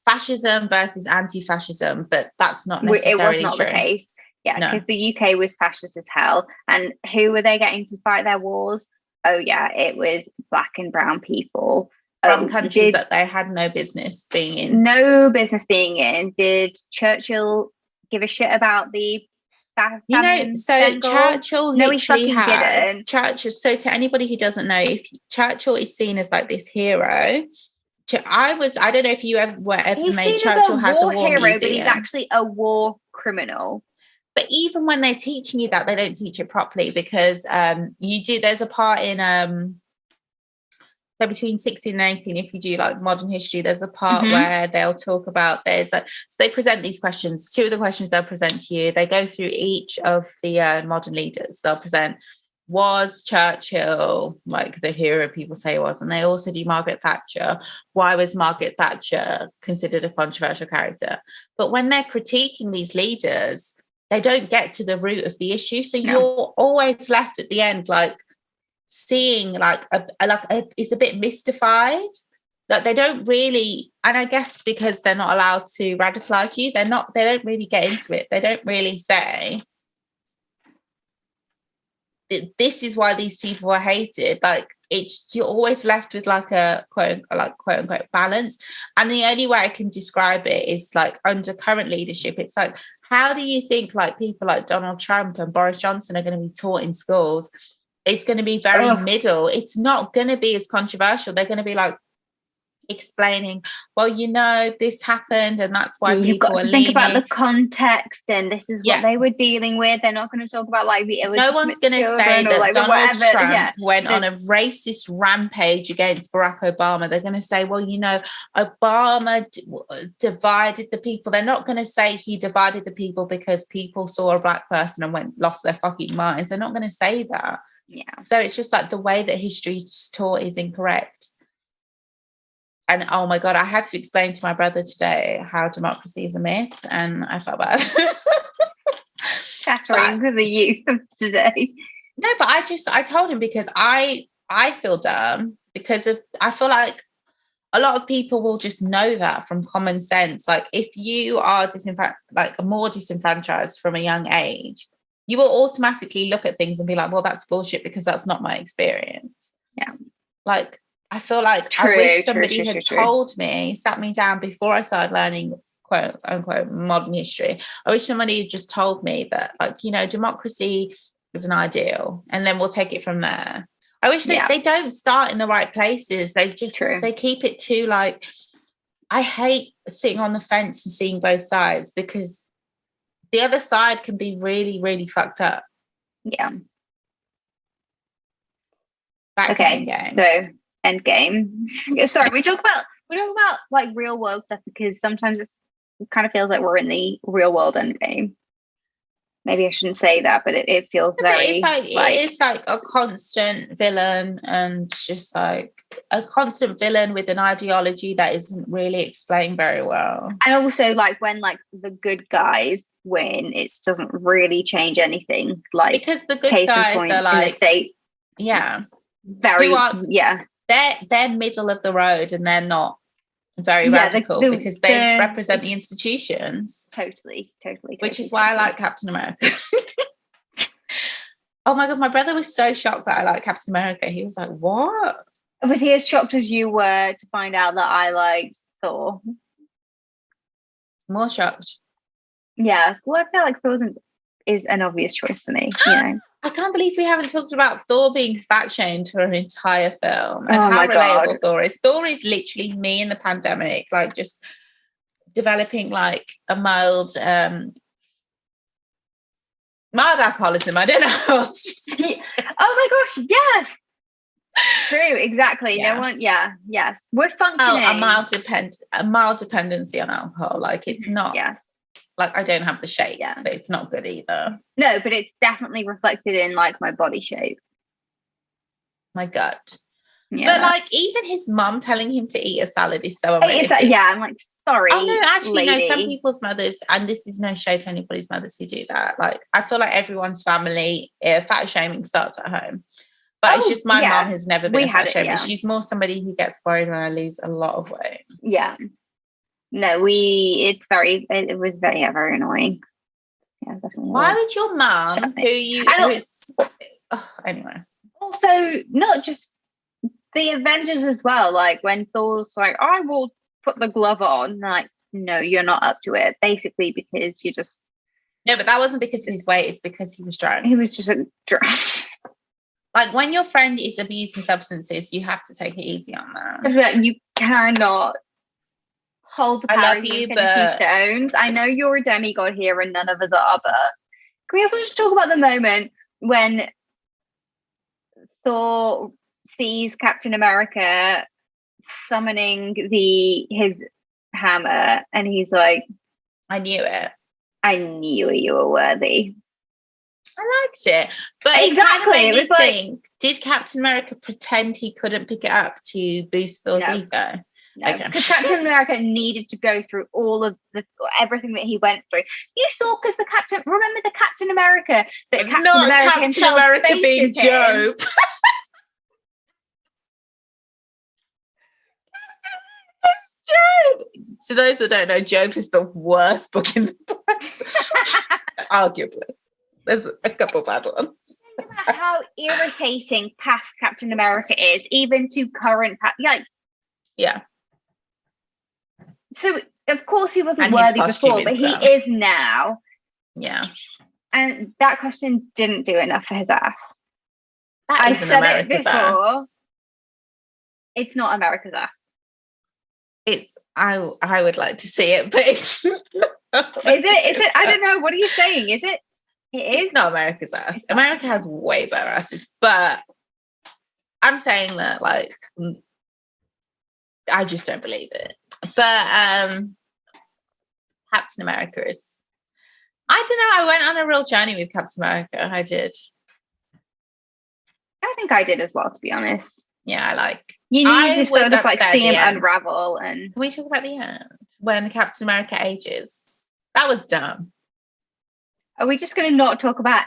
fascism versus anti-fascism, but that's not necessarily it was not true. the case. Because the UK was fascist as hell, and who were they getting to fight their wars? It was black and brown people from countries that they had no business being in. Did Churchill give a shit about the famine? Churchill literally has Churchill. So to anybody who doesn't know, if Churchill is seen as like this hero, I don't know if you were ever made Churchill as a war hero, museum. But he's actually a war criminal. But even when they're teaching you that, they don't teach it properly, because there's a part in so between 16 and 18, if you do like modern history, there's a part where they'll talk about so they present these questions. Two of the questions they'll present to you, they go through each of the modern leaders. They'll present, was Churchill like the hero people say he was? And they also do Margaret Thatcher. Why was Margaret Thatcher considered a controversial character? But when they're critiquing these leaders, they don't get to the root of the issue. So you're always left at the end, like seeing like it's a bit mystified. Like they don't really, and I guess because they're not allowed to radicalize you, they don't really get into it. They don't really say this is why these people are hated. Like you're always left with like a quote unquote balance. And the only way I can describe it is like under current leadership, it's like, how do you think like people like Donald Trump and Boris Johnson are going to be taught in schools? It's going to be very middle. It's not going to be as controversial. They're going to be like explaining, well, this happened and that's why you've people got to are think leaning. about the context, and this is what they were dealing with. They're not going to talk about like the no one's going to say that like, Donald Trump went on a racist rampage against Barack Obama. They're going to say, well, Obama divided the people. They're not going to say he divided the people because people saw a black person and lost their fucking minds. They're not going to say that. Yeah. So it's just like the way that history is taught is incorrect. And oh my God, I had to explain to my brother today how democracy is a myth, and I felt bad. Chattering with the youth of today. No, but I told him because I feel dumb because I feel like a lot of people will just know that from common sense. Like if you are more disenfranchised from a young age, you will automatically look at things and be like, well, that's bullshit because that's not my experience. Yeah. Like, I feel like I wish somebody had told me, sat me down before I started learning quote unquote modern history. I wish somebody had just told me that, like, democracy is an ideal and then we'll take it from there. I wish they don't start in the right places. They just, they keep it too like, I hate sitting on the fence and seeing both sides because the other side can be really, really fucked up. Yeah. Back to Endgame. So Endgame. Sorry, we talk about like real world stuff because sometimes it kind of feels like we're in the real world Endgame. Maybe I shouldn't say that, but it feels very it is like a constant villain and just like a constant villain with an ideology that isn't really explained very well. And also like when like the good guys win, it doesn't really change anything. Like because the good guys are like in the States, they're middle of the road and they're not very radical because they represent the institutions. Totally. Which is why I like Captain America. Oh my God, my brother was so shocked that I like Captain America. He was like, what? Was he as shocked as you were to find out that I liked Thor? More shocked. Yeah. Well, I feel like Thor is an obvious choice for me, I can't believe we haven't talked about Thor being fat shamed for an entire film and how relatable Thor is. Thor is literally me in the pandemic, like just developing like a mild alcoholism. I don't know how else to say. Oh my gosh, yes. True, exactly. Yeah. No one, yes. We're functioning. A mild dependency on alcohol. Like it's not like I don't have the shapes, but it's not good either. No, but it's definitely reflected in like my body shape. My gut. Yeah. But like even his mum telling him to eat a salad is so unrealistic. I'm like, sorry. Oh no, actually lady. No, some people's mothers, and this is no shade to anybody's mothers who do that. Like I feel like everyone's family, fat shaming starts at home. But it's just my mum has never been a fat shamer. She's more somebody who gets worried when I lose a lot of weight. Yeah. No, it was very, very annoying. Yeah, definitely. Why would your mum, anyway. Also, not just the Avengers as well. Like when Thor's like, I will put the glove on. Like, no, you're not up to it. Basically, because you just. No, but that wasn't because of his weight. It's because he was drunk. He was just drunk. Like when your friend is abusing substances, you have to take it easy on that. You cannot hold the power of Infinity Stones. I know you're a demigod here and none of us are, but can we also just talk about the moment when Thor sees Captain America summoning his hammer and he's like, I knew it. I knew you were worthy. I liked it. But exactly. It was like, did Captain America pretend he couldn't pick it up to boost Thor's ego? No, because Captain America needed to go through all of everything that he went through. You saw because remember the Captain America that Captain America being Job. Job. To those that don't know, Job is the worst book in the book. Arguably. There's a couple bad ones. Think about how irritating past Captain America is, even to current Yeah. So of course he wasn't And his worthy costume before, and but stuff. he is now. Yeah. And that question didn't do enough for his ass. That I isn't said America's it before. ass. It's not America's ass. It's I would like to see it, but it's Is it? I don't know. What are you saying? Is it? It is. It's not America's ass. America has way better asses, but I'm saying that like I just don't believe it. But Captain America is. I don't know. I went on a real journey with Captain America. I did. I think I did as well, to be honest. Yeah, I like. You need to sort of like upset see at him the end. unravel. And Can we talk about the end when Captain America ages? That was dumb. are we just going to not talk about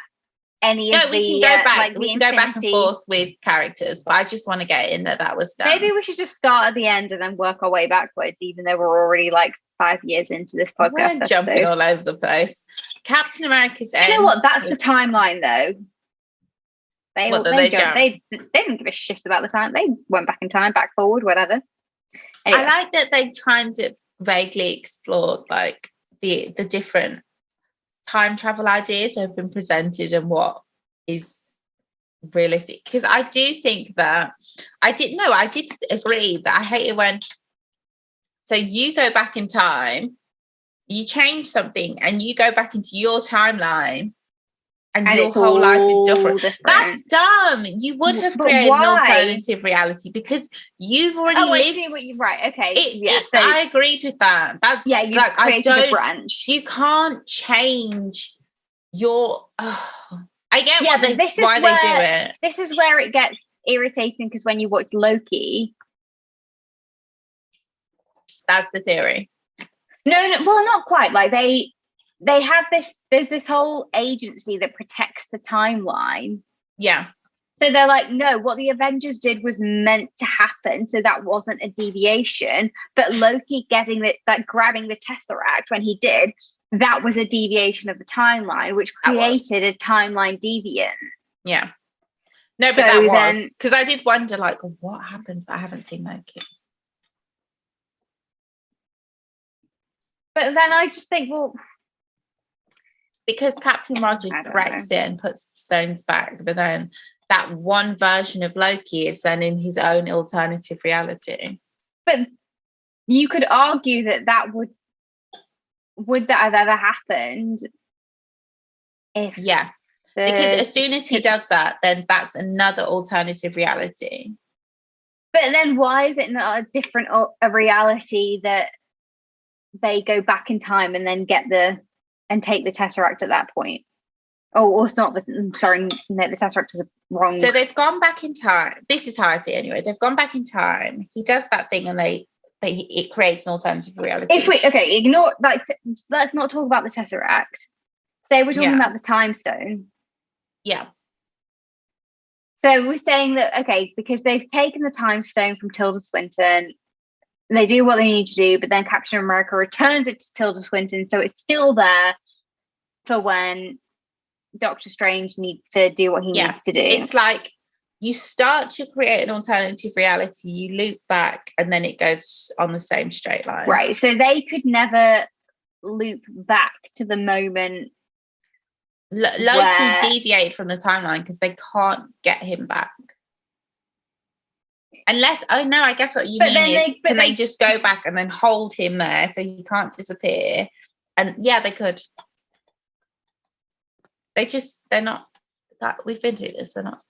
any of the? We can go back. Like we the can go back and Infinity- forth with characters, but I just want to get in that was dumb. Maybe we should just start at the end and then work our way backwards, even though we're already like 5 years into this podcast We're jumping episode. all over the place. Captain America's end. You know what? That's the timeline, though. They didn't give a shit about the time. They went back in time, back forward, whatever. Anyway. I like that they kind of vaguely explored like the different time travel ideas that have been presented and what is realistic. Because I do think that I did agree that I hate it when so you go back in time, you change something, and you go back into your timeline. And your whole life is different. That's dumb. You would have created an alternative reality because you've already lived. I see what you're right. Okay. So I agreed with that. That's you like created a branch. You can't change your. I get why they do it. This is where it gets irritating because when you watch Loki, that's the theory. No, well, not quite. Like they have this, there's this whole agency that protects the timeline. Yeah. So they're like, no, what the Avengers did was meant to happen. So that wasn't a deviation. But Loki getting grabbing the Tesseract when he did, that was a deviation of the timeline, which created a timeline deviant. Yeah. No, but that was, because I did wonder, like, what happens? But I haven't seen Loki. But then I just think, well, because Captain Rogers corrects it and puts the stones back, but then that one version of Loki is then in his own alternative reality. But you could argue that would that have ever happened? If because as soon as he does that, then that's another alternative reality. But then why is it not a different reality that they go back in time and then and take the Tesseract at that point? Oh, it's not. Sorry, no, the Tesseract is wrong. So they've gone back in time. This is how I see it anyway. They've gone back in time. He does that thing, and it creates an alternative reality. Ignore let's not talk about the Tesseract. Say we're talking about the Time Stone. Yeah. So we're saying that because they've taken the Time Stone from Tilda Swinton. They do what they need to do, but then Captain America returns it to Tilda Swinton, so it's still there for when Doctor Strange needs to do what he needs to do. It's like you start to create an alternative reality, you loop back, and then it goes on the same straight line. Right, so they could never loop back to the moment Loki deviated from the timeline because they can't get him back. Unless, I guess what you mean is, can they just go back and then hold him there so he can't disappear? And they could. They're not, we've been through this, they're not,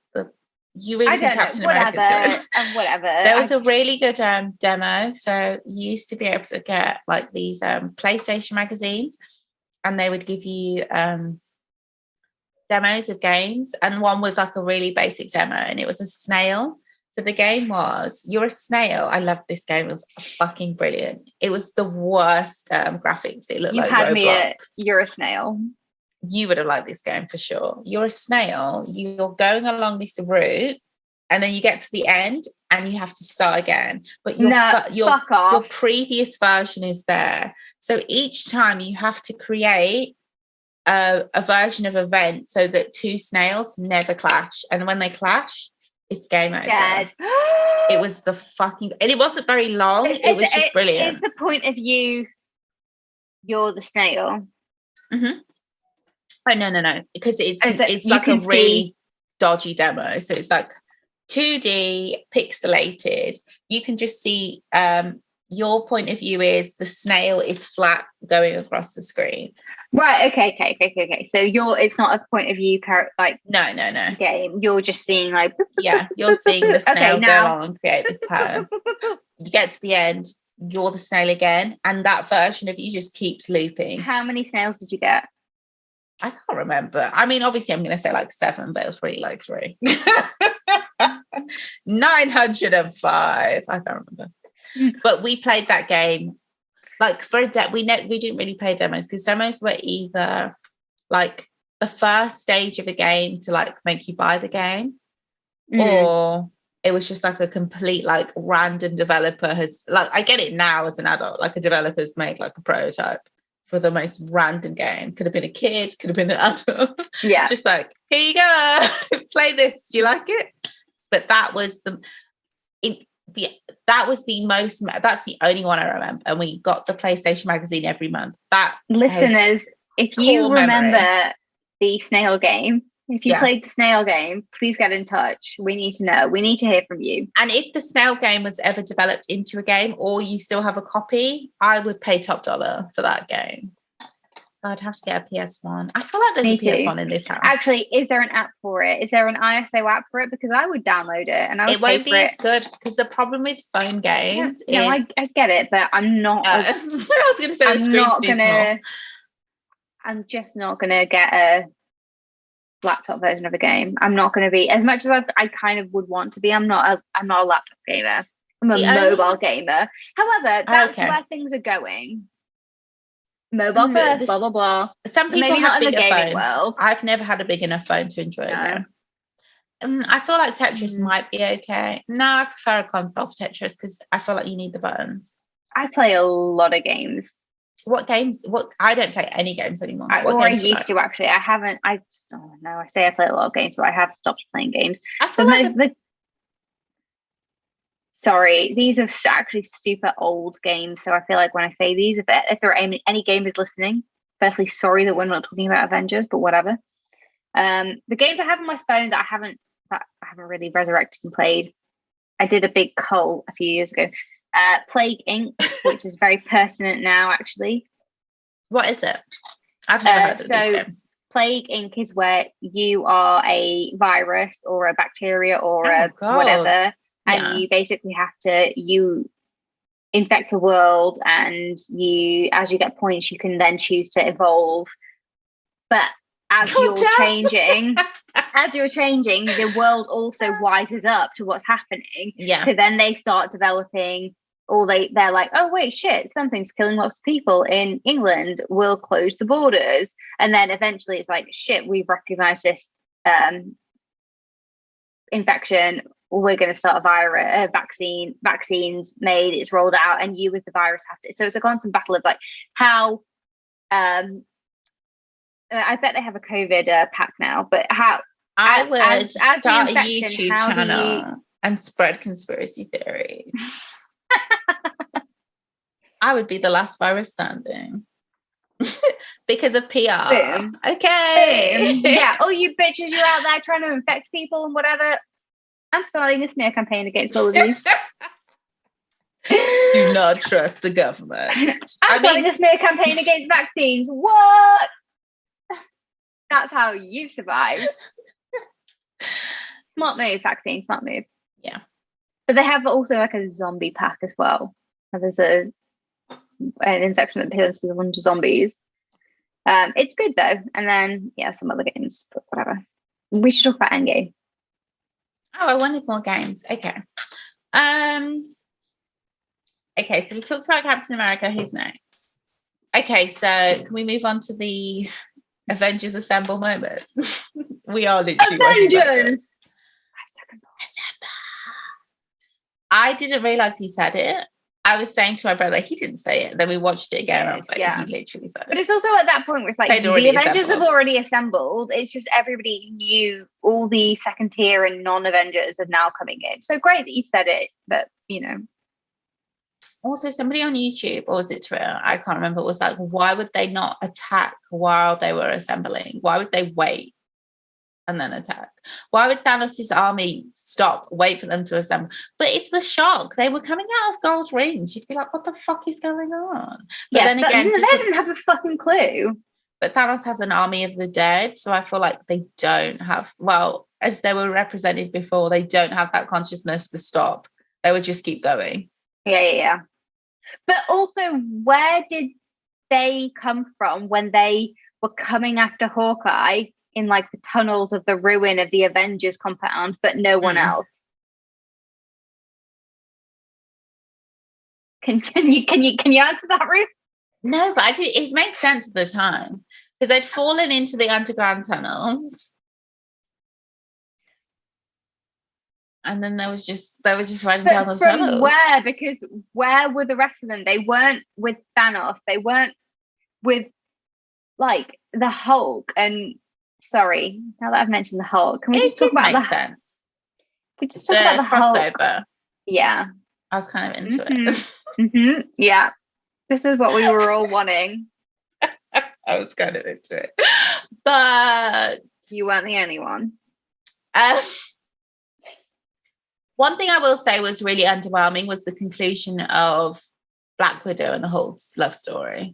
you really think Captain America's good? Whatever. There was a really good demo. So you used to be able to get like these PlayStation magazines, and they would give you demos of games. And one was like a really basic demo, and it was a snail. So the game was, you're a snail. I loved this game. It was fucking brilliant. It was the worst graphics. It looked like Roblox. You had me you're a snail. You would have liked this game for sure. You're a snail. You're going along this route, and then you get to the end and you have to start again. But fuck off. your previous version is there. So each time you have to create a version of event so that two snails never clash. And when they clash, it's game over. Dead. It was the fucking... And it wasn't very long. It was just brilliant. Is the point of view you're the snail? Mm-hmm. Oh, no. Because it's like a really dodgy demo. So it's like 2D pixelated. You can just see your point of view is the snail is flat going across the screen. Right. Okay. So it's not a point of view no game. You're just seeing like yeah. You're seeing the snail go along and create this pattern. You get to the end. You're the snail again, and that version of you just keeps looping. How many snails did you get? I can't remember. I mean, obviously, I'm going to say like 7, but it was probably like 3. 905. I can't remember. But we played that game like for a we didn't really play demos because demos were either like the first stage of a game to like make you buy the game, or it was just like a complete like random developer has like, I get it now as an adult, like a developer's made like a prototype for the most random game. Could have been a kid, could have been an adult. Yeah. Just like, here you go, play this. Do you like it? But that was that's the only one I remember. And we got the PlayStation magazine every month. That listeners, if you remember the snail game, if you played the snail game, please get in touch. We need to know. We need to hear from you. And if the snail game was ever developed into a game, or you still have a copy, I would pay top dollar for that game. I'd have to get a PS1. I feel like there's a PS1 in this house. Actually, is there an app for it? Is there an ISO app for it? Because I would download it and I would it won't be as good because the problem with phone games is... No, I get it, but I'm not... I was going to say the screen's too small. I'm just not going to get a laptop version of a game. I'm not going to be... As much as I kind of would want to be, I'm not a laptop gamer. I'm a mobile gamer. However, that's where things are going. Mobile first, blah blah blah. Some people maybe have not in the bigger gaming phones. world. I've never had a big enough phone to enjoy it. I feel like Tetris might be okay. No, I prefer a console for Tetris because I feel like you need the buttons. I play a lot of games. What games? I don't play any games anymore. I used to actually. I haven't. I say I play a lot of games, but I have stopped playing games. I feel like sorry, these are actually super old games. So I feel like when I say these, if there are any gamers listening, firstly, sorry that we're not talking about Avengers, but whatever. The games I have on my phone that I haven't really resurrected and played. I did a big cull a few years ago. Plague Inc., which is very pertinent now, actually. What is it? I've never heard of these games. Plague Inc. is where you are a virus or a bacteria or whatever. And you basically have to infect the world, and as you get points, you can then choose to evolve. But as you're changing, the world also wises up to what's happening. Yeah. So then they start developing, or they're like, oh wait, shit, something's killing lots of people in England. We'll close the borders. And then eventually it's like, shit, we've recognized this infection. We're going to start a vaccines made, it's rolled out, and you as the virus have to. So it's a constant battle of like how, I bet they have a COVID pack now, but how I would start a YouTube channel and spread conspiracy theories. I would be the last virus standing because of PR. Boom. Okay. Boom. Yeah. Oh, you bitches, you're out there trying to infect people and whatever. I'm starting a smear campaign against all of you. Do not trust the government. I'm starting a smear campaign against vaccines. What? That's how you survive. Smart move, vaccine, smart move. Yeah. But they have also like a zombie pack as well. There's an infection that turns people into zombies. It's good though. And then, some other games, but whatever. We should talk about Endgame. Oh, I wanted more games. Okay. Okay, so we talked about Captain America. Who's next? Okay, so can we move on to the Avengers Assemble moment? We are literally Avengers! 5 seconds. Assemble. I didn't realize he said it. I was saying to my brother, he didn't say it. Then we watched it again. And I was like, he literally said it. But it's also at that point where it's like the Avengers have already assembled. It's just everybody knew, all the second tier and non-Avengers are now coming in. So great that you said it, but Also, somebody on YouTube, or was it Twitter? I can't remember. It was like, why would they not attack while they were assembling? Why would they wait and then attack? Why would Thanos' army stop, wait for them to assemble? But it's the shock. They were coming out of gold rings. You'd be like, what the fuck is going on? But then again, they didn't have a fucking clue. But Thanos has an army of the dead, so I feel like they don't have, well, as they were represented before, they don't have that consciousness to stop. They would just keep going. Yeah. But also, where did they come from when they were coming after Hawkeye in like the tunnels of the ruin of the Avengers compound, but no one else? Can you answer that, Ruth? No, but it makes sense at the time because they'd fallen into the underground tunnels. And then they were just riding down those tunnels. Where? Because where were the rest of them? They weren't with Thanos. They weren't with like the Hulk. And sorry, now that I've mentioned the Hulk, can we just talk about sense? We just talk about the crossover. Hulk. Yeah, I was kind of into it. Yeah, this is what we were all wanting. I was kind of into it, but you weren't the only one. One thing I will say was really underwhelming was the conclusion of Black Widow and the whole love story.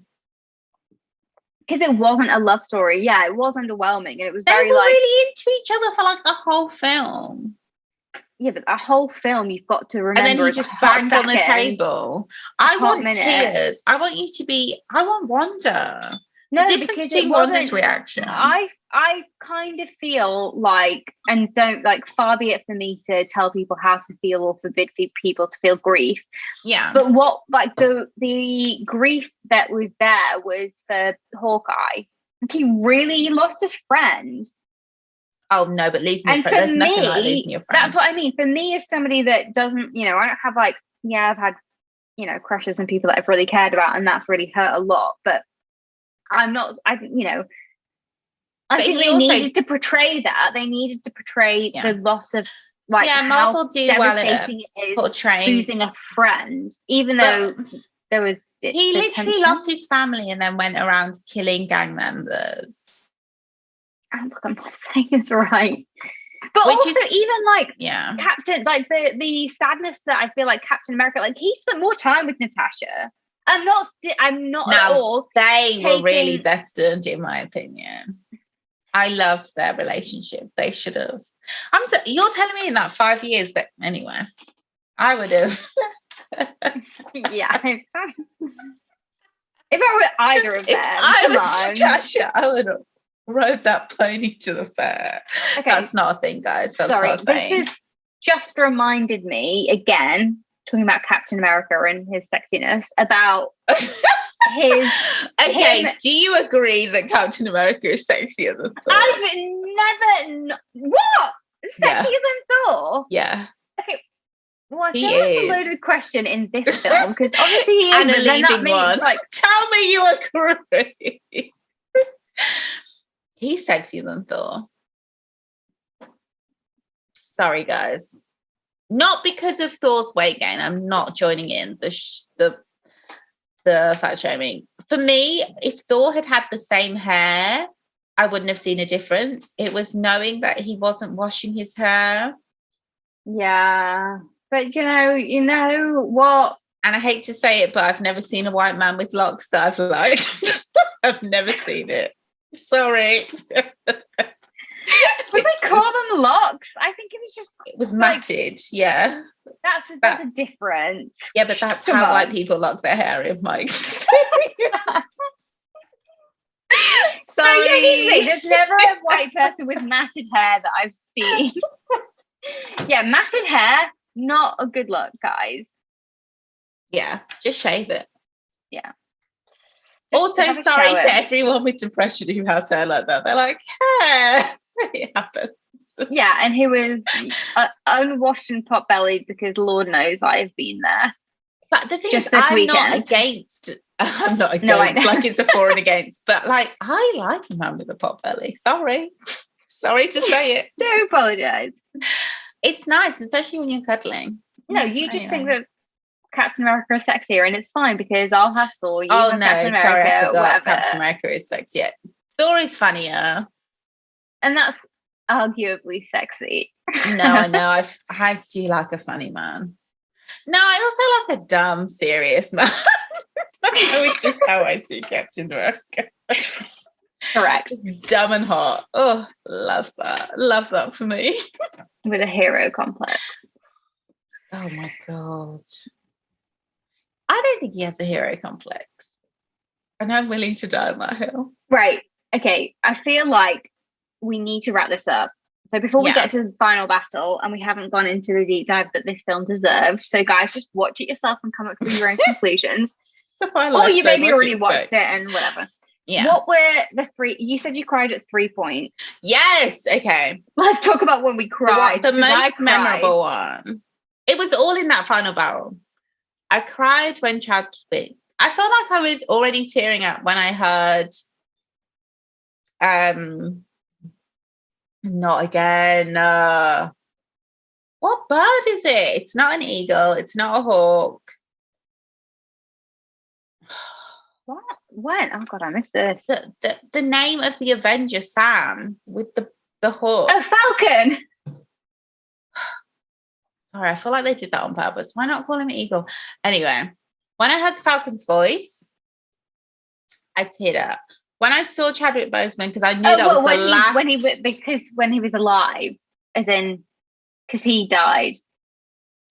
Because it wasn't a love story. Yeah, it was underwhelming. And it was they very were like... really into each other for like the whole film. Yeah, but a whole film you've got to remember. And then he just bangs on the table. I want tears. I want wonder. No, the difference between Wanda's reaction. I kind of feel like, and don't like, far be it for me to tell people how to feel or forbid people to feel grief. Yeah. But what, like, the grief that was there was for Hawkeye. Like, he lost his friend. Oh no, but losing your friend, there's nothing like losing your friend. That's what I mean. For me, as somebody that doesn't, I don't have like, I've had, crushes and people that I've really cared about, and that's really hurt a lot. But I think they needed to portray that. They needed to portray the loss of, like, Marvel do devastating well it is portraying losing a friend, even though there was. He literally lost his family and then went around killing gang members. I'm not saying it's right. But also, even like Captain, like the sadness that I feel like Captain America, like he spent more time with Natasha. I'm not at all. They were really destined, in my opinion. I loved their relationship. They should have. You're telling me in that 5 years that anyway, I would have. Yeah. If I were either of them, I was Natasha, I would have rode that pony to the fair. Okay. That's not a thing, guys. That's not a saying. This has just reminded me again, talking about Captain America and his sexiness, about his... Okay, do you agree that Captain America is sexier than Thor? I've never... What? Sexier than Thor? Yeah. Okay. Well, I feel like a loaded question in this film, because obviously he is, and a leading one. Like, tell me you agree. He's sexier than Thor. Sorry, guys. Not because of Thor's weight gain. I'm not joining in the fat shaming. For me, if Thor had had the same hair, I wouldn't have seen a difference. It was knowing that he wasn't washing his hair. Yeah. But you know what? And I hate to say it, but I've never seen a white man with locks that I've liked. I've never seen it. Sorry. Would they call them locks? I think it was matted, yeah. That's a difference. Yeah, but that's how white people lock their hair, in my experience. Sorry. There's never a white person with matted hair that I've seen. Yeah, matted hair, not a good look, guys. Yeah, just shave it. Yeah. Also, sorry to everyone with depression who has hair like that. They're like, hair. It happens. Yeah, and he was unwashed and pot-bellied because Lord knows I've been there. But the thing Just is, this I'm weekend. not against. I'm not against. No, I know. Like it's a for and against. But like, I like a man with a pot belly. Sorry to say it. Don't apologise. It's nice, especially when you're cuddling. No, you just think that Captain America is sexier, and it's fine because I'll have Thor. You have Captain America, sorry, I forgot. whatever. Captain America is sexier. Thor is funnier, and that's arguably sexy. No, I know. I do like a funny man. No, I also like a dumb, serious man. Which is how I see Captain America. Correct. Dumb and hot. Oh, love that. Love that for me. With a hero complex. Oh my God. I don't think he has a hero complex. And I'm willing to die on that hill. Right. Okay. I feel like we need to wrap this up. So before we get to the final battle, and we haven't gone into the deep dive that this film deserves, so guys, just watch it yourself and come up with your own conclusions. Or you maybe already watched it and whatever. Yeah. What were the three? You said you cried at 3 points. Yes. Okay. Let's talk about when we cried. The most memorable one. It was all in that final battle. I cried when Chadwick. I felt like I was already tearing up when I heard not again. What bird is it? It's not an eagle. It's not a hawk. What? When? Oh God, I missed this. The name of the Avengers, Sam, with the hawk. Oh, Falcon. Sorry, I feel like they did that on purpose. Why not call him Eagle? Anyway, when I heard the Falcon's voice, I teared up. When I saw Chadwick Boseman, because I knew that was the last... when he was alive, as in, because he died.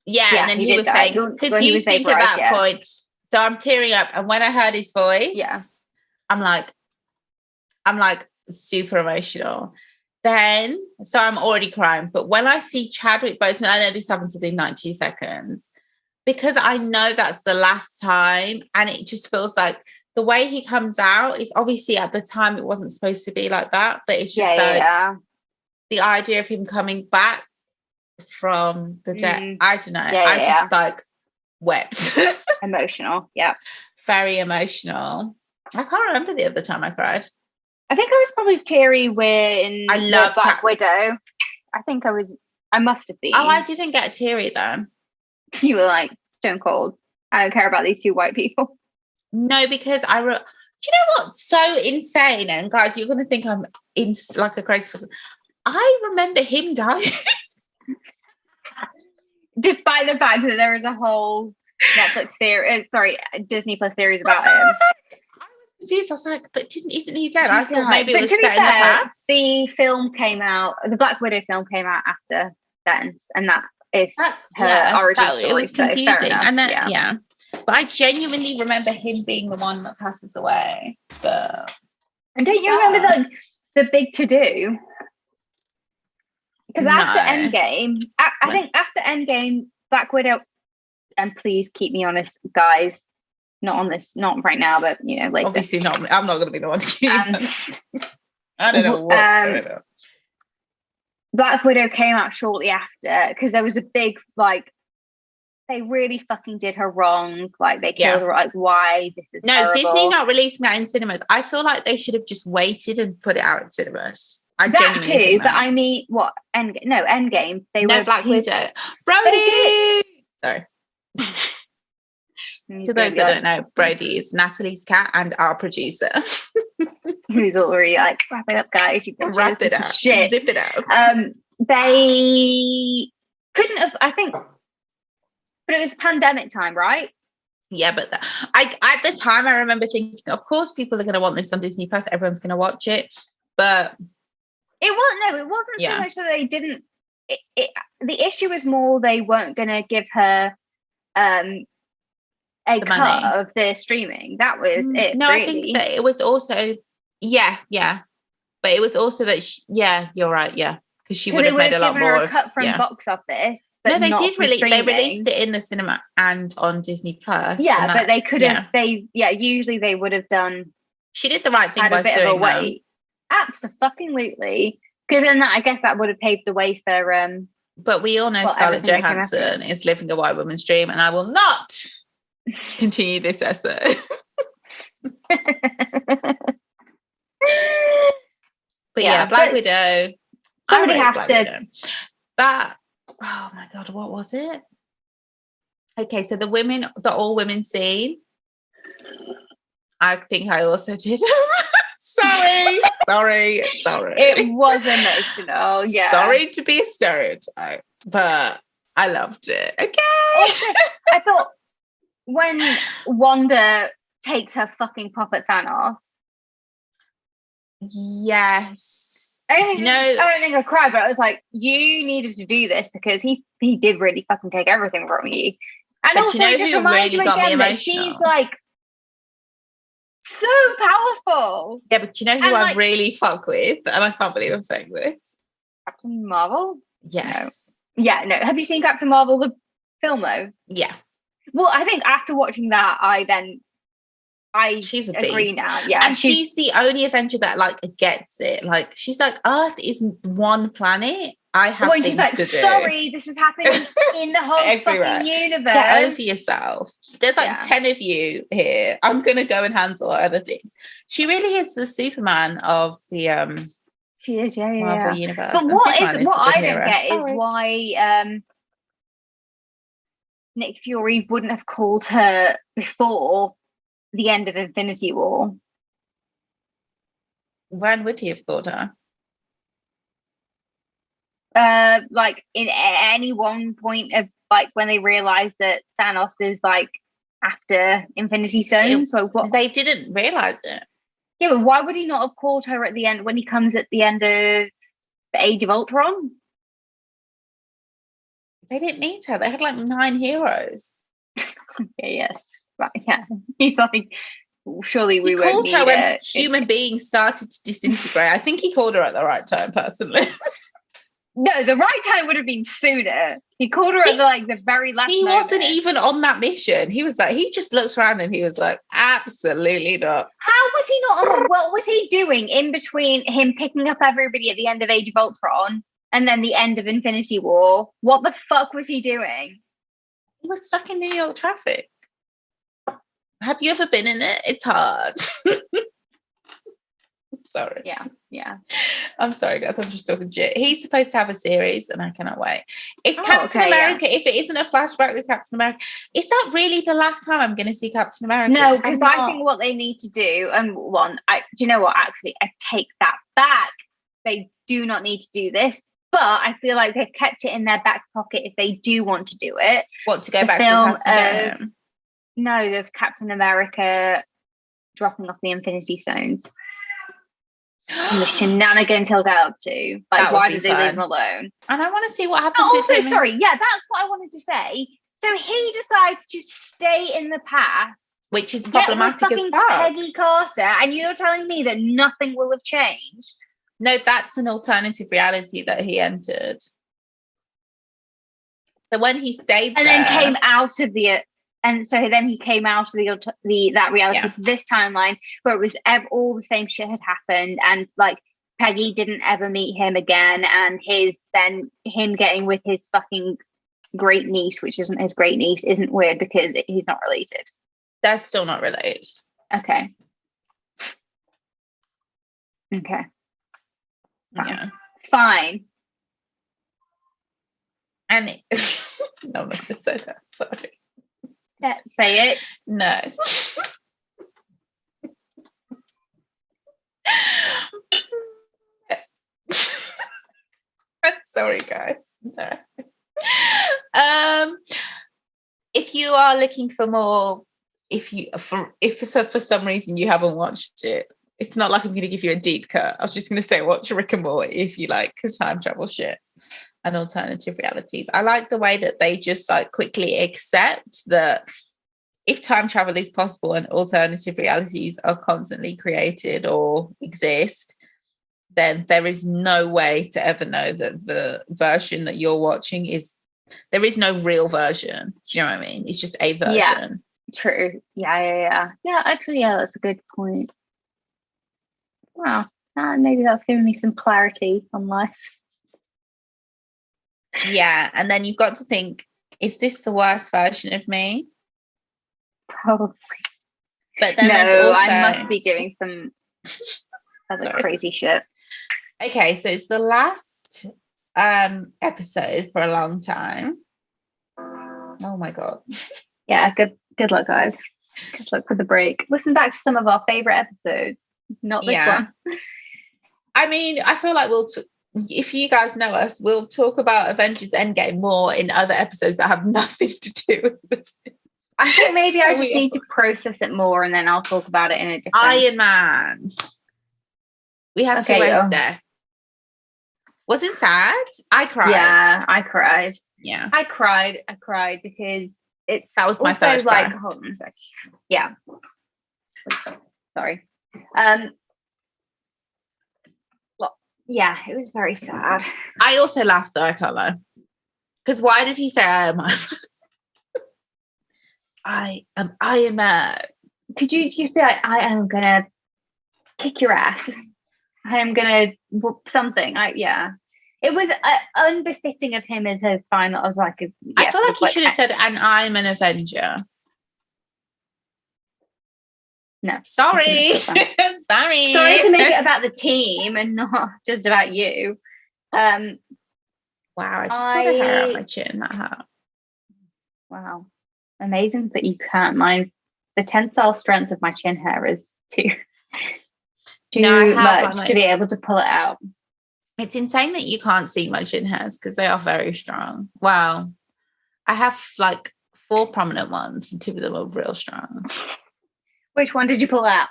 Yeah, and then he was saying, because you think at that point, so I'm tearing up. And when I heard his voice, I'm like super emotional. Then, so I'm already crying. But when I see Chadwick Boseman, I know this happens within 92 seconds, because I know that's the last time. And it just feels like the way he comes out is obviously at the time it wasn't supposed to be like that. But it's just the idea of him coming back from the dead. I don't know. Just like wept. Emotional. Yeah. Very emotional. I can't remember the other time I cried. I think I was probably teary when I love Black Widow. I must have been. Oh, I didn't get teary then. You were like, stone cold. I don't care about these two white people. No, because do you know what's so insane? And guys, you're going to think I'm like a crazy person. I remember him dying. Despite the fact that there is a whole Disney Plus series about him. Confused. I was like, but isn't he dead? I thought maybe it was set in the past. The film came out, the Black Widow film came out after then, and that's her origin story. It was confusing. So and then but I genuinely remember him being the one that passes away. But and don't you remember the big to-do? Because after Endgame, I think after Endgame, Black Widow, and please keep me honest, guys, not on this, not right now, but later. Obviously not. I'm not going to be the one to keep. I don't know what's going on. Black Widow came out shortly after because there was a big they really fucking did her wrong. Like they killed her. Like why this is terrible. Disney not releasing that in cinemas. I feel like they should have just waited and put it out in cinemas. That too, but I mean, what Endgame? Black Widow. Brody. Sorry. To those that don't know, Brody is Natalie's cat and our producer. Who's already like, wrap it up, guys. Wrap it up. Shit. Zip it out. They couldn't have, I think, but it was pandemic time, right? Yeah, but at the time, I remember thinking, of course, people are going to want this on Disney Plus. Everyone's going to watch it. But it wasn't so much that they didn't. The issue was more they weren't going to give her a cut of the streaming. That was it. No, really. I think that it was also but it was also that you're right, because she would have made a lot more of cut from box office. But no, they not did release. They released it in the cinema and on Disney Plus. Yeah, but they could have. Usually they would have done. She did the right thing by suing her. Absolutely. Because then I guess that would have paved the way for But we all know Scarlett everything that came after Johansson is living a white woman's dream, and I will not continue this essay. But yeah, Black Widow. Somebody has to. Widow. That. Oh my god, what was it? Okay, so the all women scene. I think I also did. Sorry. It was emotional. Yeah. Sorry to be a stereotype, but I loved it. Okay. Also, I thought when Wanda takes her fucking pop at Thanos. Yes. I don't think I cried, but I was like, you needed to do this because he did really fucking take everything from you. And but also just remind you again that she's like so powerful. Yeah, but you know who I really fuck with, and I can't believe I'm saying this. Captain Marvel? Yes. No. Yeah, no. Have you seen Captain Marvel, the film though? Yeah. Well, I think after watching that, she's agree now. Yeah. And she's the only Avenger that like gets it. Like she's like, Earth isn't one planet. I have things she's like, to do. Sorry, this is happening in the whole fucking universe. Get over yourself. There's like 10 of you here. I'm gonna go and handle other things. She really is the Superman of the she is, Marvel universe. But what I don't get is why Nick Fury wouldn't have called her before the end of Infinity War. When would he have called her? Like in any one point of like when they realize that Thanos is like after Infinity Stone. So what? They didn't realize it. Yeah, but why would he not have called her at the end when he comes at the end of the Age of Ultron? They didn't need her. They had like 9 heroes. Okay, yes. Right, yeah. He's like, surely we won't need her when human beings started to disintegrate. I think he called her at the right time, personally. No, the right time would have been sooner. He called her at the very last moment. He wasn't even on that mission. He was like, he just looked around and he was like, absolutely not. How was he not on? What was he doing in between him picking up everybody at the end of Age of Ultron and then the end of Infinity War? What the fuck was he doing? He was stuck in New York traffic. Have you ever been in it? It's hard. Sorry. Yeah. I'm sorry, guys. I'm just talking shit. He's supposed to have a series, and I cannot wait. If Captain America, if it isn't a flashback with Captain America, is that really the last time I'm going to see Captain America? No, because I think what they need to do, and do you know what? Actually, I take that back. They do not need to do this, but I feel like they've kept it in their back pocket if they do want to do it. What, to go back to the past? No, the Captain America dropping off the Infinity Stones. And the shenanigans he'll get up to. Like, why did they leave him alone? And I want to see what happens. Also, that's what I wanted to say. So he decides to stay in the past, which is problematic as fuck. Peggy Carter, and you're telling me that nothing will have changed? No, that's an alternative reality that he entered. So when he stayed and then came out of the. And so then he came out of that reality to this timeline where it was all the same shit had happened, and like Peggy didn't ever meet him again, and him getting with his fucking great niece, which isn't his great niece, isn't weird because he's not related. They're still not related. Okay. Yeah. Fine. And no, I'm not going to say that. Sorry. Say it. No. Sorry, guys. No. If you are looking for more, if for some reason you haven't watched it, it's not like I'm going to give you a deep cut. I was just going to say watch Rick and Morty if you like time travel shit and alternative realities. I like the way that they just like quickly accept that if time travel is possible and alternative realities are constantly created or exist, then there is no way to ever know that the version that you're watching there is no real version. Do you know what I mean? It's just a version. Yeah, true. Yeah. Yeah, actually, that's a good point. Wow. maybe that's given me some clarity on life. Yeah, and then you've got to think, is this the worst version of me? Probably. But then no, there's also... I must be doing some other crazy shit. Okay, so it's the last episode for a long time. Oh my god. Yeah, good luck, guys. Good luck with the break. Listen back to some of our favorite episodes, not this one. I mean, I feel like if you guys know us, we'll talk about Avengers Endgame more in other episodes that have nothing to do with it. I think maybe I just need to process it more, and then I'll talk about it in a different... Iron Man. We have to Wednesday. Was it sad? I cried. Yeah, I cried. Yeah. I cried because that was my first like cry. hold on a second. Yeah. Sorry. Yeah, it was very sad. I also laughed though, I can't lie. Because why did he say I am I am Iron Man? Could you be like, I am gonna kick your ass. I am gonna whoop something. It was unbefitting of him as his final. I was like, I feel like he should have said, and I'm an Avenger. No. Sorry. Sorry to make it about the team and not just about you. Wow, I just got a hair out my chin. That hurt. Wow. Amazing that you can't. The tensile strength of my chin hair is too much to be able to pull it out. It's insane that you can't see my chin hairs because they are very strong. Wow. I have like 4 prominent ones and 2 of them are real strong. Which one did you pull out?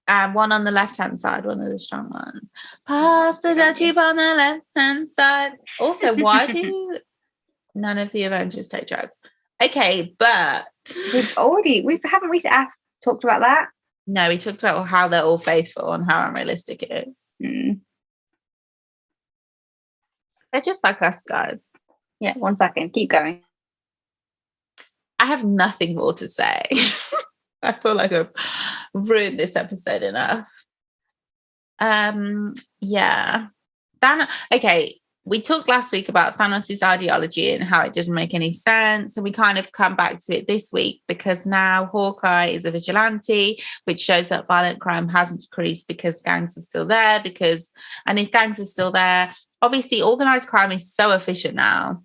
One on the left-hand side, one of the strong ones. Pasta that you on the left-hand side. Also, why do none of the Avengers take drugs? Okay, but haven't we talked about that? No, we talked about how they're all faithful and how unrealistic it is. They're just like us, guys. Yeah, 1 second. Keep going. I have nothing more to say. I feel like I've ruined this episode enough. Yeah. Okay, we talked last week about Thanos' ideology and how it didn't make any sense, and we kind of come back to it this week because now Hawkeye is a vigilante, which shows that violent crime hasn't decreased because gangs are still there. And if gangs are still there, obviously organized crime is so efficient now.